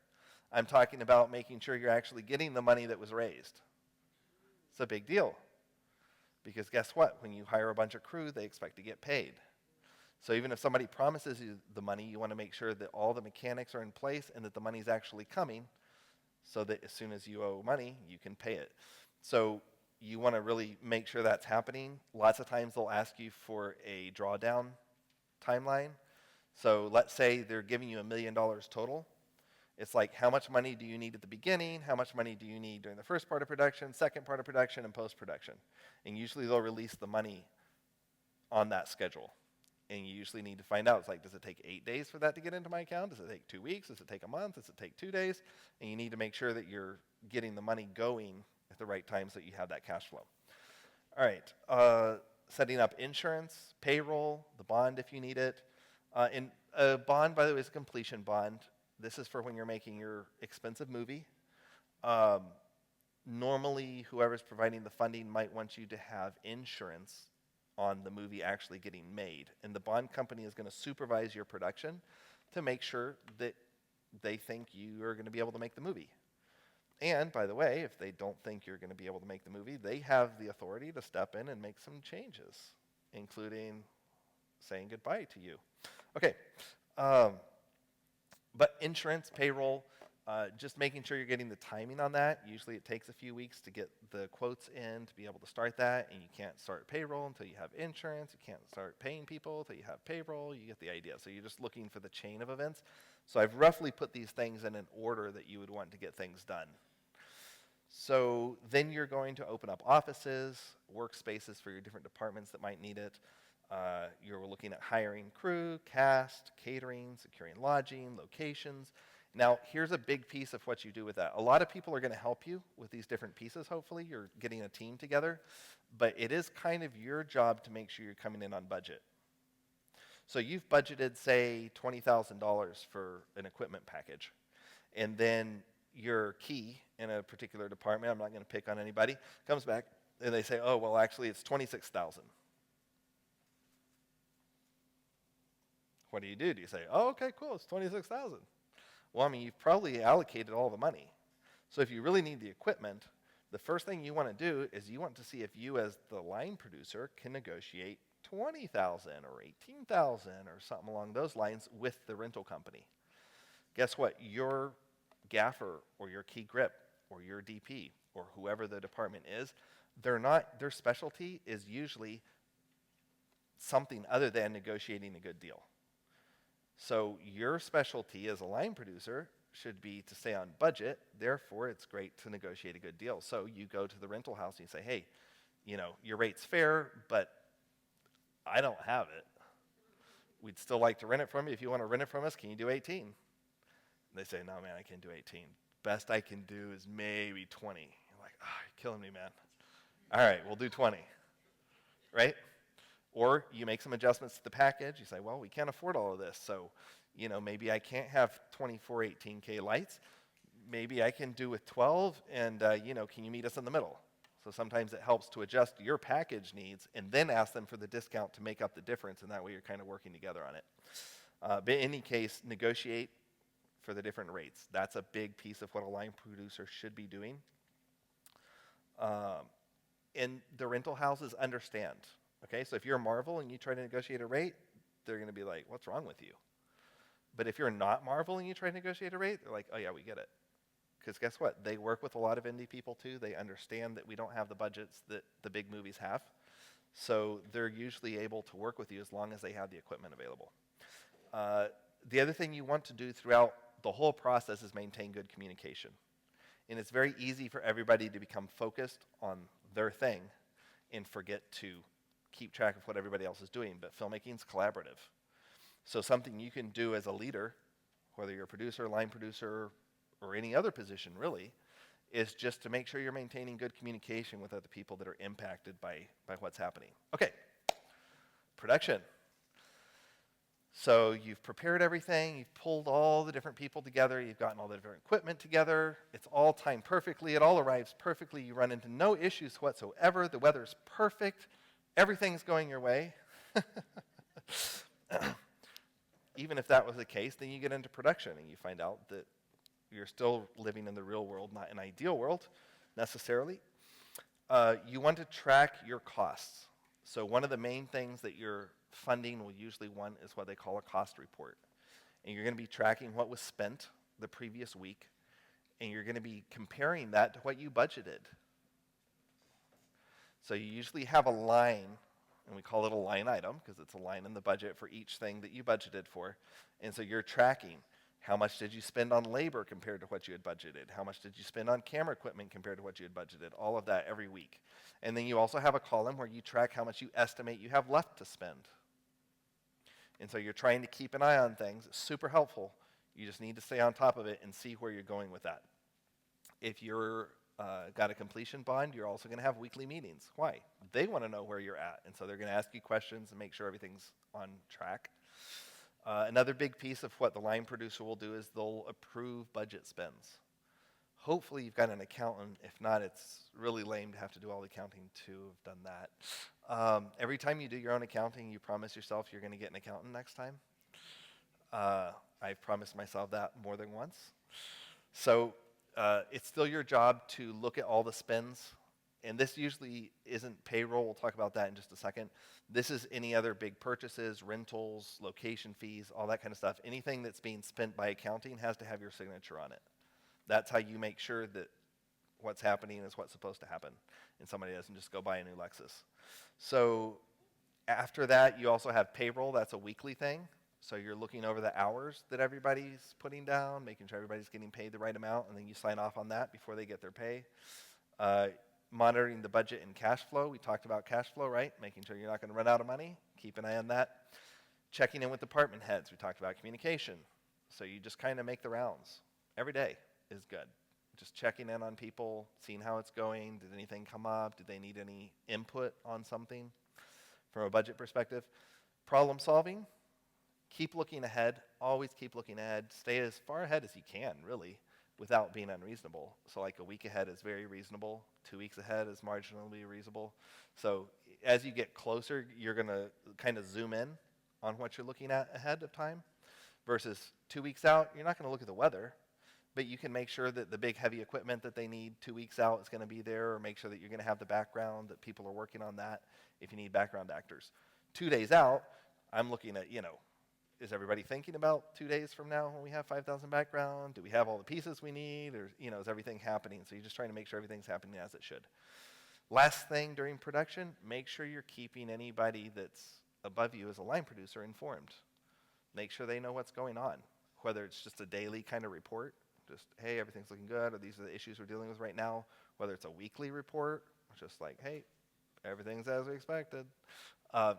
I'm talking about making sure you're actually getting the money that was raised. It's a big deal. Because guess what? When you hire a bunch of crew, they expect to get paid. So even if somebody promises you the money, you want to make sure that all the mechanics are in place and that the money's actually coming so that as soon as you owe money, you can pay it. So you want to really make sure that's happening. Lots of times they'll ask you for a drawdown timeline. So let's say they're giving you $1 million total. It's like, how much money do you need at the beginning? How much money do you need during the first part of production, second part of production, and post-production? And usually they'll release the money on that schedule. And you usually need to find out, it's like, does it take 8 days for that to get into my account? Does it take 2 weeks? Does it take a month? Does it take 2 days? And you need to make sure that you're getting the money going at the right time so that you have that cash flow. All right, setting up insurance, payroll, the bond if you need it. And a bond, by the way, is a completion bond. This is for when you're making your expensive movie. Normally, whoever's providing the funding might want you to have insurance on the movie actually getting made. And the bond company is going to supervise your production to make sure that they think you are going to be able to make the movie. And, by the way, if they don't think you're going to be able to make the movie, they have the authority to step in and make some changes, including saying goodbye to you. Okay. But insurance, payroll, just making sure you're getting the timing on that. Usually it takes a few weeks to get the quotes in to be able to start that, and you can't start payroll until you have insurance. You can't start paying people until you have payroll. You get the idea. So you're just looking for the chain of events. So I've roughly put these things in an order that you would want to get things done. So then you're going to open up offices, workspaces for your different departments that might need it. You're looking at hiring crew, cast, catering, securing lodging, locations. Now, here's a big piece of what you do with that. A lot of people are going to help you with these different pieces, hopefully. You're getting a team together. But it is kind of your job to make sure you're coming in on budget. So you've budgeted, say, $20,000 for an equipment package. And then your key in a particular department, I'm not going to pick on anybody, comes back and they say, oh, well, actually, it's $26,000. What do? Do you say, oh, okay, cool, it's $26,000? Well, I mean, you've probably allocated all the money. So if you really need the equipment, the first thing you want to do is you want to see if you as the line producer can negotiate $20,000 or $18,000 or something along those lines with the rental company. Guess what? Your gaffer or your key grip or your DP or whoever the department is, their specialty is usually something other than negotiating a good deal. So your specialty as a line producer should be to stay on budget. Therefore, it's great to negotiate a good deal. So you go to the rental house and you say, hey, your rate's fair, but I don't have it. We'd still like to rent it from you. If you want to rent it from us, can you do 18? And they say, no, man, I can't do 18. Best I can do is maybe 20. You're like, oh, you're killing me, man. All right, we'll do 20, right? Or you make some adjustments to the package. You say, well, we can't afford all of this, so maybe I can't have 24 18K lights. Maybe I can do with 12, and can you meet us in the middle? So sometimes it helps to adjust your package needs and then ask them for the discount to make up the difference, and that way you're kind of working together on it. But in any case, negotiate for the different rates. That's a big piece of what a line producer should be doing. And the rental houses understand. Okay, so if you're Marvel and you try to negotiate a rate, they're going to be like, what's wrong with you? But if you're not Marvel and you try to negotiate a rate, they're like, oh yeah, we get it. Because guess what? They work with a lot of indie people too. They understand that we don't have the budgets that the big movies have. So they're usually able to work with you as long as they have the equipment available. The other thing you want to do throughout the whole process is maintain good communication. And it's very easy for everybody to become focused on their thing and forget to keep track of what everybody else is doing. But filmmaking is collaborative. So something you can do as a leader, whether you're a producer, line producer, or any other position really, is just to make sure you're maintaining good communication with other people that are impacted by what's happening. Okay, production. So you've prepared everything, you've pulled all the different people together, you've gotten all the different equipment together, it's all timed perfectly, it all arrives perfectly, you run into no issues whatsoever, the weather's perfect, everything's going your way. Even if that was the case, then you get into production and you find out that you're still living in the real world, not an ideal world necessarily. You want to track your costs. So one of the main things that your funding will usually want is what they call a cost report. And you're going to be tracking what was spent the previous week, and you're going to be comparing that to what you budgeted. So you usually have a line, and we call it a line item because it's a line in the budget for each thing that you budgeted for. And so you're tracking how much did you spend on labor compared to what you had budgeted? How much did you spend on camera equipment compared to what you had budgeted? All of that every week. And then you also have a column where you track how much you estimate you have left to spend. And so you're trying to keep an eye on things. It's super helpful. You just need to stay on top of it and see where you're going with that. If you're got a completion bond, you're also going to have weekly meetings. Why? They want to know where you're at. And so they're going to ask you questions and make sure everything's on track. Another big piece of what the line producer will do is they'll approve budget spends. Hopefully you've got an accountant. If not, it's really lame to have to do all the accounting to have done that. Every time you do your own accounting, you promise yourself you're going to get an accountant next time. I've promised myself that more than once. So it's still your job to look at all the spends. And this usually isn't payroll. We'll talk about that in just a second. This is any other big purchases, rentals, location fees, all that kind of stuff. Anything that's being spent by accounting has to have your signature on it. That's how you make sure that what's happening is what's supposed to happen, and somebody doesn't just go buy a new Lexus. So after that, you also have payroll. That's a weekly thing. So you're looking over the hours that everybody's putting down, making sure everybody's getting paid the right amount, and then you sign off on that before they get their pay. Monitoring the budget and cash flow. We talked about cash flow, right? Making sure you're not going to run out of money. Keep an eye on that. Checking in with department heads. We talked about communication. So you just kind of make the rounds. Every day is good. Just checking in on people, seeing how it's going. Did anything come up? Did they need any input on something from a budget perspective? Problem solving. Keep looking ahead. Always keep looking ahead. Stay as far ahead as you can, really, without being unreasonable. So like a week ahead is very reasonable. 2 weeks ahead is marginally reasonable. So as you get closer, you're going to kind of zoom in on what you're looking at ahead of time. Versus 2 weeks out, you're not going to look at the weather, but you can make sure that the big heavy equipment that they need 2 weeks out is going to be there, or make sure that you're going to have the background, that people are working on that if you need background actors. 2 days out, I'm looking at, is everybody thinking about 2 days from now when we have 5,000 background? Do we have all the pieces we need? Or, is everything happening? So you're just trying to make sure everything's happening as it should. Last thing during production, make sure you're keeping anybody that's above you as a line producer informed. Make sure they know what's going on, whether it's just a daily kind of report, just, hey, everything's looking good, or these are the issues we're dealing with right now, whether it's a weekly report, just like, hey, everything's as we expected.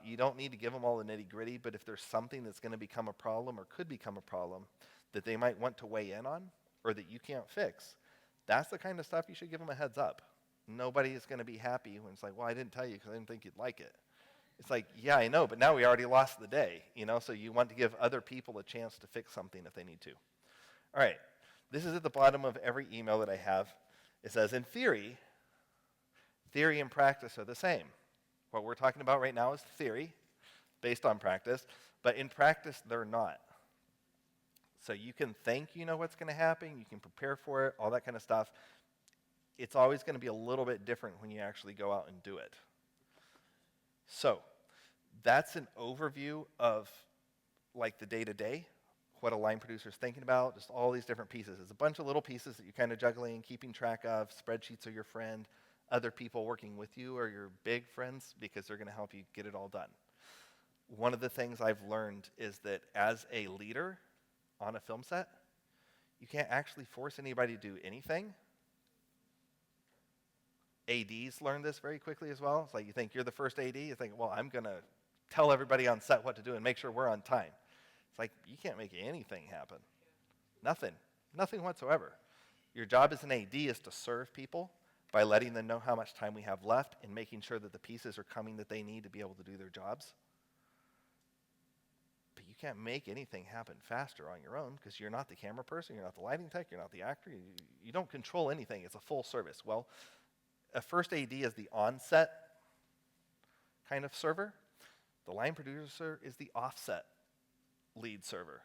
You don't need to give them all the nitty-gritty, but if there's something that's going to become a problem or could become a problem that they might want to weigh in on or that you can't fix, that's the kind of stuff you should give them a heads up. Nobody is going to be happy when it's like, well, I didn't tell you because I didn't think you'd like it. It's like, yeah, I know, but now we already lost the day, so you want to give other people a chance to fix something if they need to. All right, this is at the bottom of every email that I have. It says, in theory and practice are the same. What we're talking about right now is theory, based on practice, but in practice, they're not. So you can think you know what's going to happen, you can prepare for it, all that kind of stuff. It's always going to be a little bit different when you actually go out and do it. So that's an overview of like the day-to-day, what a line producer is thinking about, just all these different pieces. It's a bunch of little pieces that you're kind of juggling, keeping track of. Spreadsheets are your friend. Other people working with you are your big friends because they're going to help you get it all done. One of the things I've learned is that as a leader on a film set, you can't actually force anybody to do anything. ADs learn this very quickly as well. It's like you think you're the first AD, you think, well, I'm going to tell everybody on set what to do and make sure we're on time. It's like you can't make anything happen. Nothing whatsoever. Your job as an AD is to serve people by letting them know how much time we have left and making sure that the pieces are coming that they need to be able to do their jobs. But you can't make anything happen faster on your own because you're not the camera person, you're not the lighting tech, you're not the actor, you don't control anything. It's a full service. Well, a first AD is the on-set kind of server. The line producer is the offset lead server.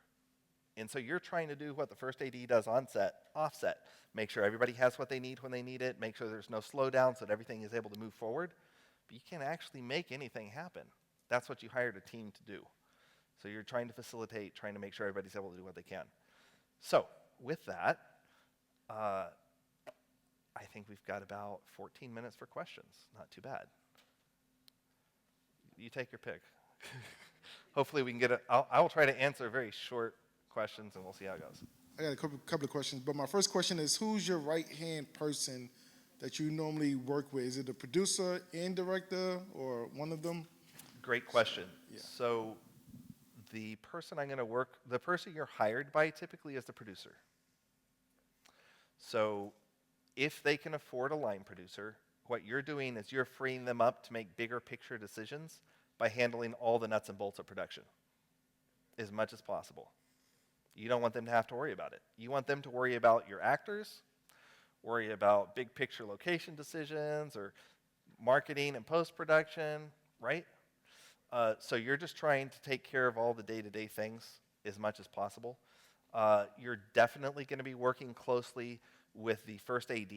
And so you're trying to do what the first AD does offset. Make sure everybody has what they need when they need it, make sure there's no slowdown so that everything is able to move forward. But you can't actually make anything happen. That's what you hired a team to do. So you're trying to facilitate, trying to make sure everybody's able to do what they can. So with that, I think we've got about 14 minutes for questions. Not too bad. You take your pick. Hopefully we can get I will try to answer very short questions and we'll see how it goes. I got a couple of questions, but my first question is, who's your right-hand person that you normally work with? Is it the producer and director or one of them? Great question. Yeah. So the person the person you're hired by typically is the producer. So if they can afford a line producer, what you're doing is you're freeing them up to make bigger picture decisions by handling all the nuts and bolts of production as much as possible. You don't want them to have to worry about it. You want them to worry about your actors, worry about big picture location decisions or marketing and post-production, right? So you're just trying to take care of all the day-to-day things as much as possible. You're definitely going to be working closely with the first AD,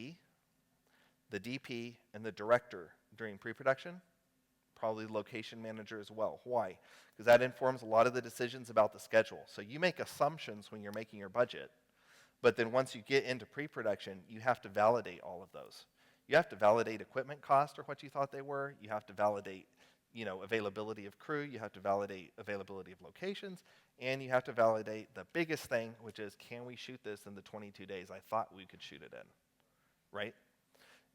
the DP, and the director during pre-production, probably the location manager as well. Why? Because that informs a lot of the decisions about the schedule. So you make assumptions when you're making your budget, but then once you get into pre-production, you have to validate all of those. You have to validate equipment cost or what you thought they were. You have to validate, availability of crew. You have to validate availability of locations. And you have to validate the biggest thing, which is, can we shoot this in the 22 days I thought we could shoot it in, right?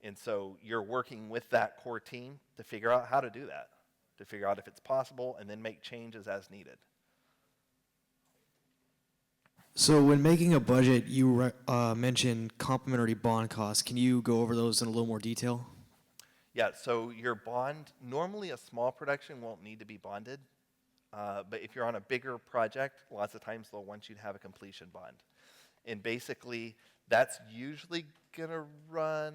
And so you're working with that core team to figure out how to do that, to figure out if it's possible, and then make changes as needed. So when making a budget, you mentioned complementary bond costs. Can you go over those in a little more detail? Yeah, so your bond, normally a small production won't need to be bonded, but if you're on a bigger project, lots of times they'll want you to have a completion bond. And basically, that's usually going to run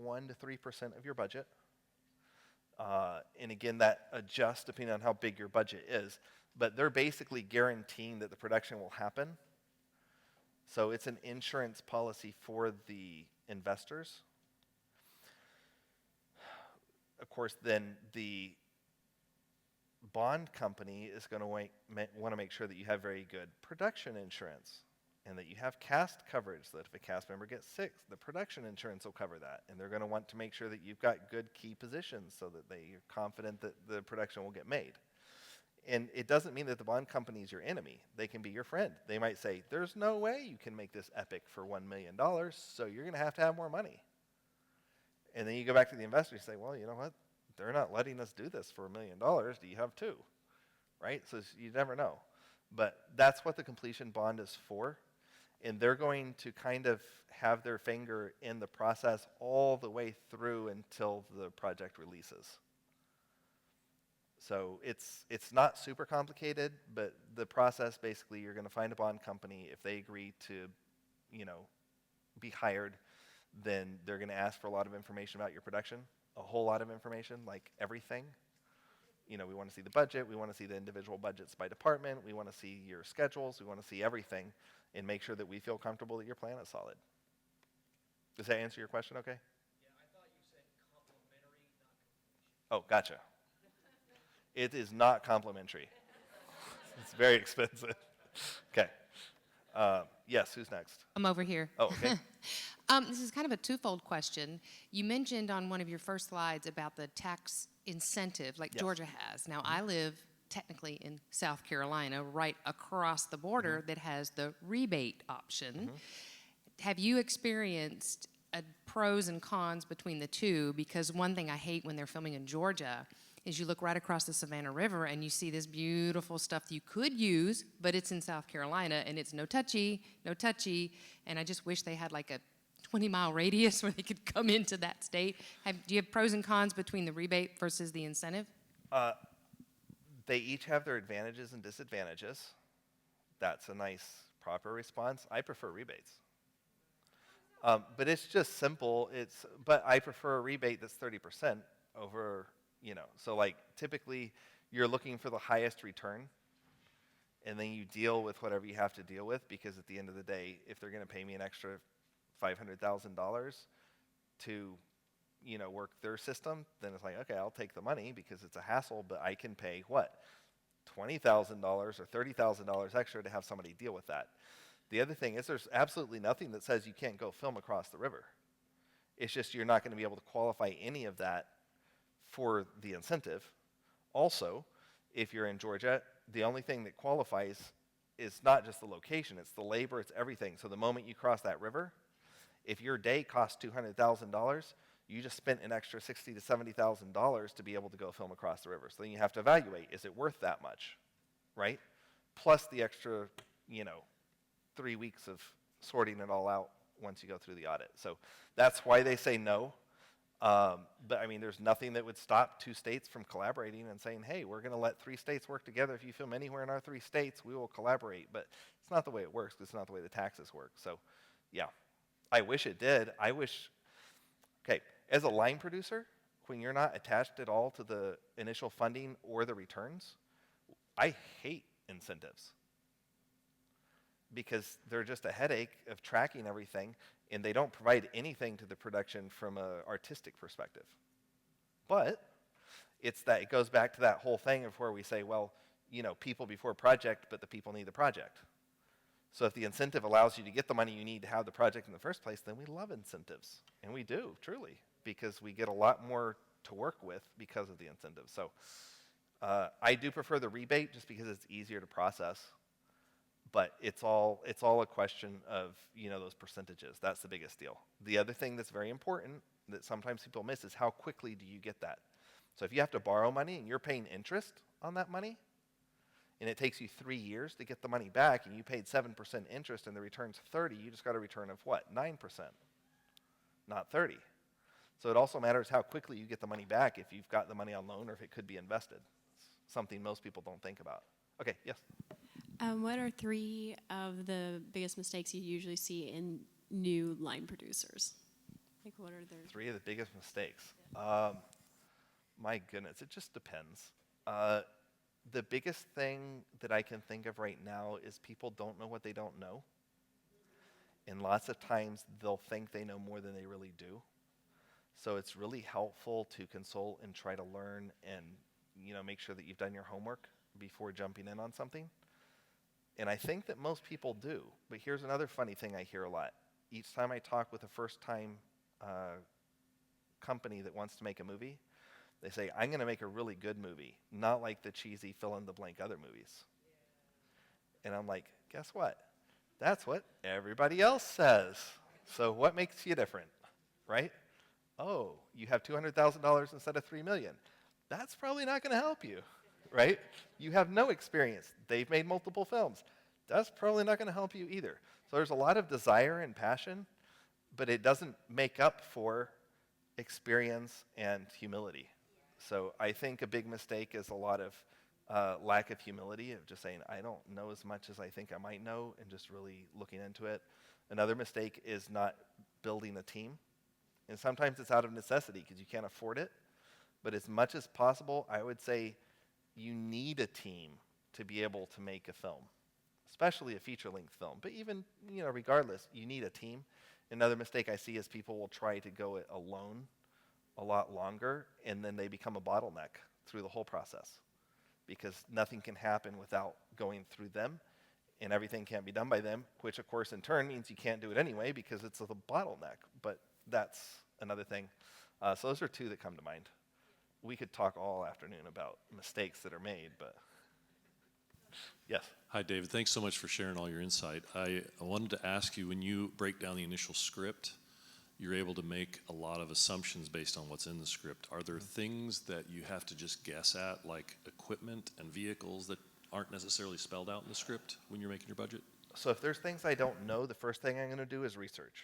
1% to 3% of your budget. And again, that adjusts depending on how big your budget is, but they're basically guaranteeing that the production will happen. So it's an insurance policy for the investors. Of course, then the bond company is going to want to make sure that you have very good production insurance and that you have cast coverage, so that if a cast member gets sick, the production insurance will cover that. And they're going to want to make sure that you've got good key positions so that they're confident that the production will get made. And it doesn't mean that the bond company is your enemy. They can be your friend. They might say, there's no way you can make this epic for $1 million, so you're going to have more money. And then you go back to the investor and say, well, you know what? They're not letting us do this for $1 million. Do you have two? Right? So you never know. But that's what the completion bond is for. And they're going to kind of have their finger in the process all the way through until the project releases. So it's not super complicated, but the process, basically, you're going to find a bond company. If they agree to, be hired, then they're going to ask for a lot of information about your production, a whole lot of information, like everything. We want to see the budget. We want to see the individual budgets by department. We want to see your schedules. We want to see everything and make sure that we feel comfortable that your plan is solid. Does that answer your question okay? Yeah, I thought you said complementary, not completion. Oh, gotcha. It is not complimentary. It's very expensive. Okay. Yes, who's next? I'm over here. Oh, okay. This is kind of a twofold question. You mentioned on one of your first slides about the tax incentive like Yes. Georgia has. Now, I live technically in South Carolina, right across the border, that has the rebate option. Have you experienced pros and cons between the two? Because one thing I hate when they're filming in Georgia is you look right across the Savannah River and you see this beautiful stuff that you could use, but it's in South Carolina and it's no touchy, and I just wish they had like a 20-mile radius where they could come into that state. Do you have pros and cons between the rebate versus the incentive? They each have their advantages and disadvantages. That's a nice, proper response. I prefer rebates. But it's just simple. But I prefer a rebate that's 30% over, so like typically you're looking for the highest return. and then you deal with whatever you have to deal with, because at the end of the day, if they're going to pay me an extra $500,000 to, work their system, then it's like, okay, I'll take the money because it's a hassle, but I can pay what? $20,000 or $30,000 extra to have somebody deal with that. The other thing is there's absolutely nothing that says you can't go film across the river. It's just you're not going to be able to qualify any of that for the incentive. Also, if you're in Georgia, the only thing that qualifies is not just the location, it's the labor, it's everything. So the moment you cross that river, if your day costs $200,000, you just spent an extra $60,000 to $70,000 to be able to go film across the river. So then you have to evaluate, is it worth that much, right? Plus the extra, 3 weeks of sorting it all out once you go through the audit. So that's why they say no. But I mean, there's nothing that would stop 2 states from collaborating and saying, hey, we're going to let 3 states work together. If you film anywhere in our 3 states, we will collaborate. But it's not the way it works, because it's not the way the taxes work. So yeah, I wish it did. Okay, as a line producer, when you're not attached at all to the initial funding or the returns, I hate incentives, because they're just a headache of tracking everything, and they don't provide anything to the production from an artistic perspective. But it goes back to that whole thing of where we say, well, people before project, but the people need the project. So if the incentive allows you to get the money you need to have the project in the first place, then we love incentives. And we do, truly, because we get a lot more to work with because of the incentive. So I do prefer the rebate just because it's easier to process. But it's all a question of, those percentages. That's the biggest deal. The other thing that's very important that sometimes people miss is how quickly do you get that? So if you have to borrow money and you're paying interest on that money, and it takes you 3 years to get the money back, and you paid 7% interest and the return's 30, you just got a return of what? 9%, not 30. So it also matters how quickly you get the money back if you've got the money on loan or if it could be invested. It's something most people don't think about. Okay, yes? What are 3 of the biggest mistakes you usually see in new line producers? Like, what are their 3 of the biggest mistakes. My goodness, it just depends. The biggest thing that I can think of right now is people don't know what they don't know. And lots of times they'll think they know more than they really do. So it's really helpful to consult and try to learn and, make sure that you've done your homework before jumping in on something. And I think that most people do. But here's another funny thing I hear a lot. Each time I talk with a first-time company that wants to make a movie, they say, I'm going to make a really good movie, not like the cheesy fill-in-the-blank other movies. And I'm like, guess what? That's what everybody else says. So what makes you different, right? Oh, you have $200,000 instead of $3 million. That's probably not going to help you, right? You have no experience. They've made multiple films. That's probably not going to help you either. So there's a lot of desire and passion, but it doesn't make up for experience and humility. So I think a big mistake is a lot of lack of humility, of just saying, I don't know as much as I think I might know, and just really looking into it. Another mistake is not building a team. And sometimes it's out of necessity because you can't afford it. But as much as possible, I would say you need a team to be able to make a film, especially a feature-length film. But even, regardless, you need a team. Another mistake I see is people will try to go it alone a lot longer, and then they become a bottleneck through the whole process, because nothing can happen without going through them, and everything can't be done by them, which of course in turn means you can't do it anyway because it's a bottleneck. But that's another thing. So those are 2 that come to mind. We could talk all afternoon about mistakes that are made, but yes. Hi, David. Thanks so much for sharing all your insight. I wanted to ask you, when you break down the initial script, you're able to make a lot of assumptions based on what's in the script. Are there things that you have to just guess at, like equipment and vehicles that aren't necessarily spelled out in the script when you're making your budget? So if there's things I don't know, the first thing I'm going to do is research.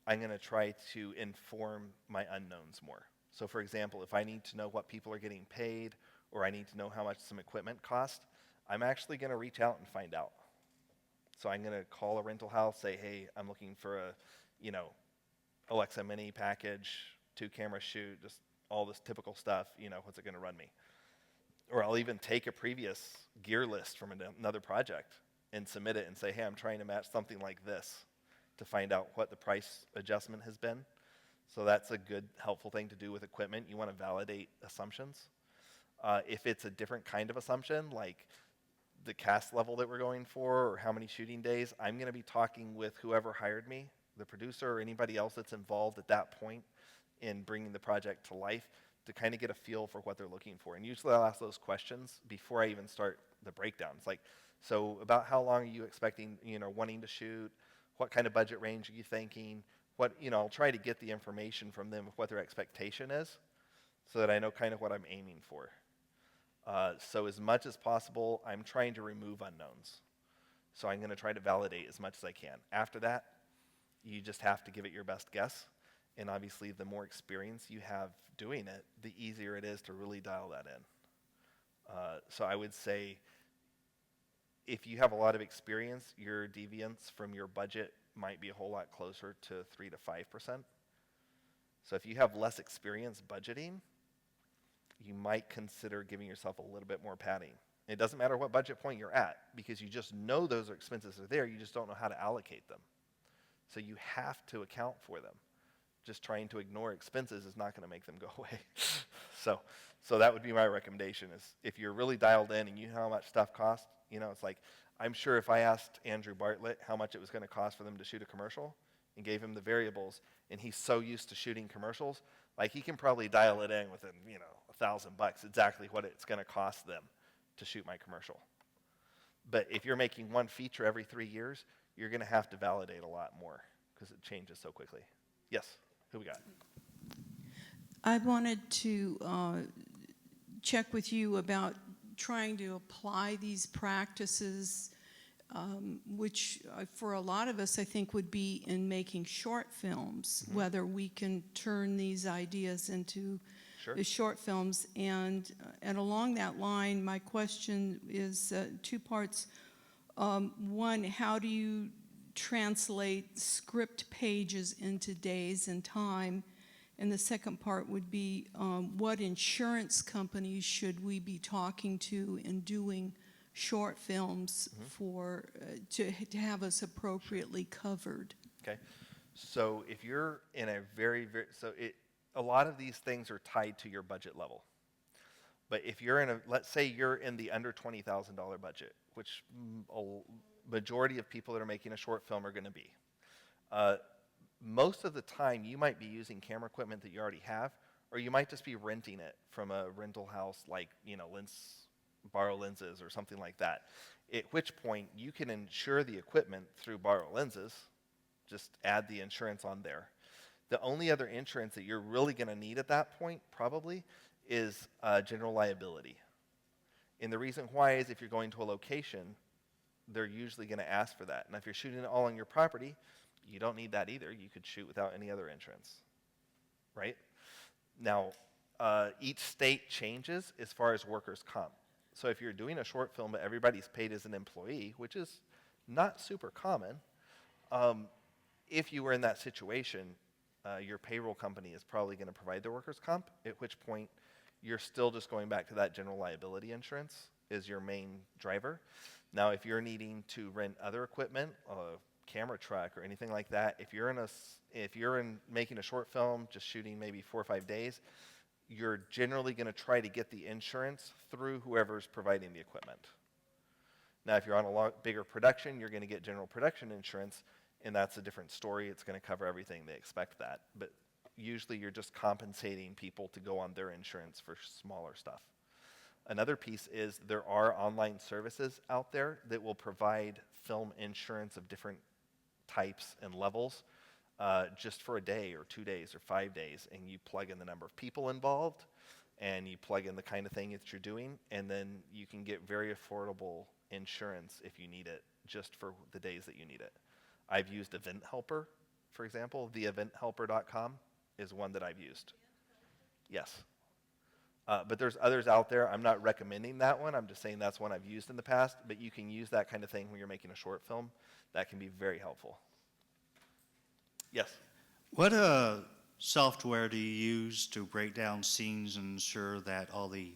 I'm going to try to inform my unknowns more. So for example, if I need to know what people are getting paid, or I need to know how much some equipment costs, I'm actually going to reach out and find out. So I'm going to call a rental house, say, hey, I'm looking for a, Alexa Mini package, 2-camera shoot, just all this typical stuff, what's it going to run me? Or I'll even take a previous gear list from another project and submit it and say, hey, I'm trying to match something like this to find out what the price adjustment has been. So that's a good, helpful thing to do with equipment. You want to validate assumptions. If it's a different kind of assumption, like the cast level that we're going for or how many shooting days, I'm going to be talking with whoever hired me, the producer or anybody else that's involved at that point in bringing the project to life, to kind of get a feel for what they're looking for. And usually I'll ask those questions before I even start the breakdowns. Like, so about how long are you expecting, wanting to shoot? What kind of budget range are you thinking? I'll try to get the information from them of what their expectation is so that I know kind of what I'm aiming for. So as much as possible, I'm trying to remove unknowns. So I'm going to try to validate as much as I can. After that, you just have to give it your best guess. And obviously, the more experience you have doing it, the easier it is to really dial that in. So I would say if you have a lot of experience, your deviance from your budget might be a whole lot closer to 3 to 5%. So if you have less experience budgeting, you might consider giving yourself a little bit more padding. It doesn't matter what budget point you're at, because you just know those expenses are there, you just don't know how to allocate them. So you have to account for them. Just trying to ignore expenses is not going to make them go away. So that would be my recommendation, is if you're really dialed in and you know how much stuff costs, it's like, I'm sure if I asked Andrew Bartlett how much it was going to cost for them to shoot a commercial and gave him the variables, and he's so used to shooting commercials, like he can probably dial it in within, $1,000 exactly what it's going to cost them to shoot my commercial. But if you're making one feature every 3 years, you're going to have to validate a lot more because it changes so quickly. Yes, who we got? I wanted to check with you about trying to apply these practices, which for a lot of us I think would be in making short films, whether we can turn these ideas into Sure. short films. And along that line, my question is two parts. One, how do you translate script pages into days and time? And the second part would be, what insurance companies should we be talking to in doing short films for to have us appropriately covered? Okay. So if you're in a a lot of these things are tied to your budget level. But if you're let's say you're in the under $20,000 budget, which a majority of people that are making a short film are going to be. Most of the time, you might be using camera equipment that you already have, or you might just be renting it from a rental house like, Borrow Lenses or something like that. At which point, you can insure the equipment through Borrow Lenses, just add the insurance on there. The only other insurance that you're really going to need at that point, probably, is general liability. And the reason why is if you're going to a location, they're usually going to ask for that. And if you're shooting it all on your property, you don't need that either. You could shoot without any other insurance, right? Now, each state changes as far as workers' comp. So if you're doing a short film but everybody's paid as an employee, which is not super common, if you were in that situation, your payroll company is probably going to provide the workers' comp, at which point you're still just going back to that general liability insurance is your main driver. Now, if you're needing to rent other equipment, a camera truck or anything like that, if you're making a short film, just shooting maybe 4 or 5 days, you're generally going to try to get the insurance through whoever's providing the equipment. Now, if you're on a lot bigger production, you're going to get general production insurance, and that's a different story. It's going to cover everything. They expect that. But usually you're just compensating people to go on their insurance for smaller stuff. Another piece is there are online services out there that will provide film insurance of different types and levels just for a day or 2 days or 5 days, and you plug in the number of people involved and you plug in the kind of thing that you're doing, and then you can get very affordable insurance if you need it just for the days that you need it. I've used Event Helper, for example. TheEventHelper.com is one that I've used. Yes. But there's others out there. I'm not recommending that one. I'm just saying that's one I've used in the past. But you can use that kind of thing when you're making a short film. That can be very helpful. Yes? What software do you use to break down scenes and ensure that all the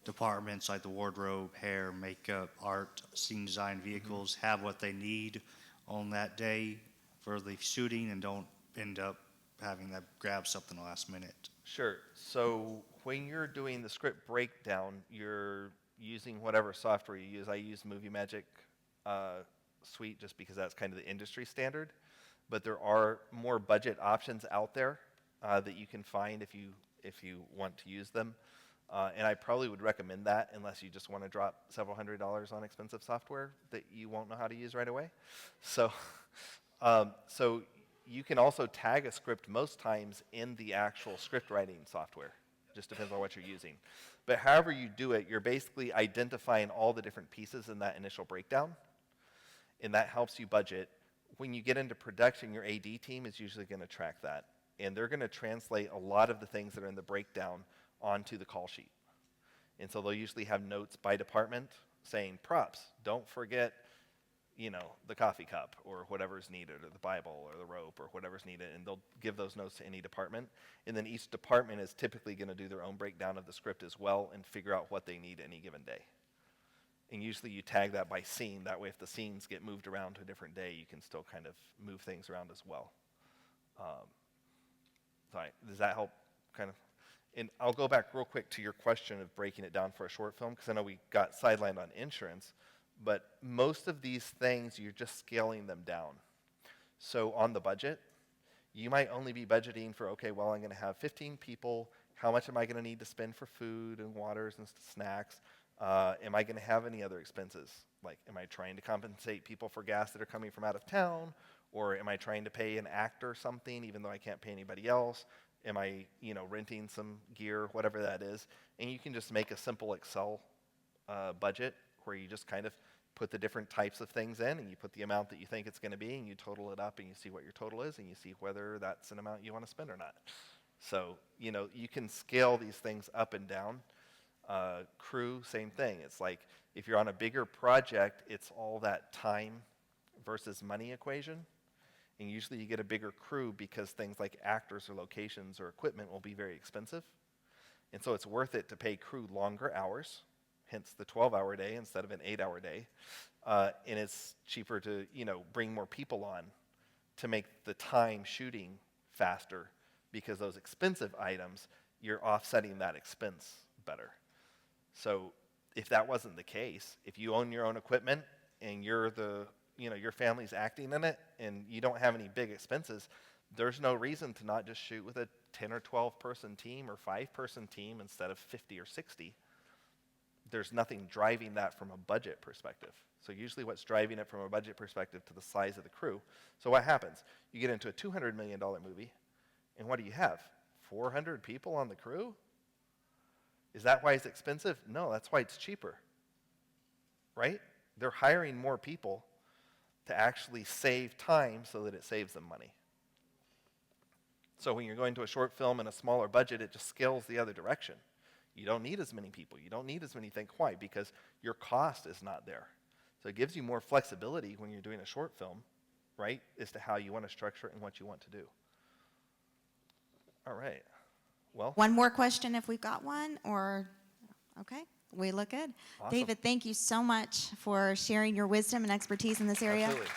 departments like the wardrobe, hair, makeup, art, scene design, vehicles have what they need on that day for the shooting and don't end up having to grab something last minute? Sure. So when you're doing the script breakdown, you're using whatever software you use. I use Movie Magic Suite just because that's kind of the industry standard. But there are more budget options out there that you can find if you want to use them. And I probably would recommend that unless you just want to drop several $100s on expensive software that you won't know how to use right away. So, so you can also tag a script most times in the actual script writing software. Just depends on what you're using. But however you do it, you're basically identifying all the different pieces in that initial breakdown, and that helps you budget. When you get into production, your AD team is usually going to track that, and they're going to translate a lot of the things that are in the breakdown onto the call sheet. And so they'll usually have notes by department saying, props, don't forget, the coffee cup or whatever's needed, or the Bible or the rope or whatever's needed, and they'll give those notes to any department. And then each department is typically going to do their own breakdown of the script as well and figure out what they need any given day. And usually you tag that by scene. That way if the scenes get moved around to a different day, you can still kind of move things around as well. Does that help kind of? And I'll go back real quick to your question of breaking it down for a short film, because I know we got sidelined on insurance, but most of these things, you're just scaling them down. So on the budget, you might only be budgeting for, okay, well, I'm going to have 15 people. How much am I going to need to spend for food and waters and snacks? Am I going to have any other expenses? Like, am I trying to compensate people for gas that are coming from out of town? Or am I trying to pay an actor something even though I can't pay anybody else? Am I, renting some gear, whatever that is? And you can just make a simple Excel budget where you just kind of put the different types of things in, and you put the amount that you think it's going to be, and you total it up, and you see what your total is, and you see whether that's an amount you want to spend or not. So, you can scale these things up and down. Crew, same thing. It's like if you're on a bigger project, it's all that time versus money equation. And usually you get a bigger crew because things like actors or locations or equipment will be very expensive. And so it's worth it to pay crew longer hours, hence the 12-hour day instead of an 8-hour day. And it's cheaper to, bring more people on to make the time shooting faster, because those expensive items, you're offsetting that expense better. So if that wasn't the case, if you own your own equipment and you're your family's acting in it and you don't have any big expenses, there's no reason to not just shoot with a 10 or 12 person team or 5-person team instead of 50 or 60. There's nothing driving that from a budget perspective. So usually what's driving it from a budget perspective to the size of the crew. So what happens? You get into a $200 million movie, and what do you have? 400 people on the crew? Is that why it's expensive? No, that's why it's cheaper, right? They're hiring more people to actually save time so that it saves them money. So when you're going to a short film and a smaller budget, it just scales the other direction. You don't need as many people. You don't need as many things. Why? Because your cost is not there. So it gives you more flexibility when you're doing a short film, right, as to how you want to structure it and what you want to do. All right. Well, One more question if we've got one, or, okay, we look good. Awesome. David, thank you so much for sharing your wisdom and expertise in this area. Absolutely.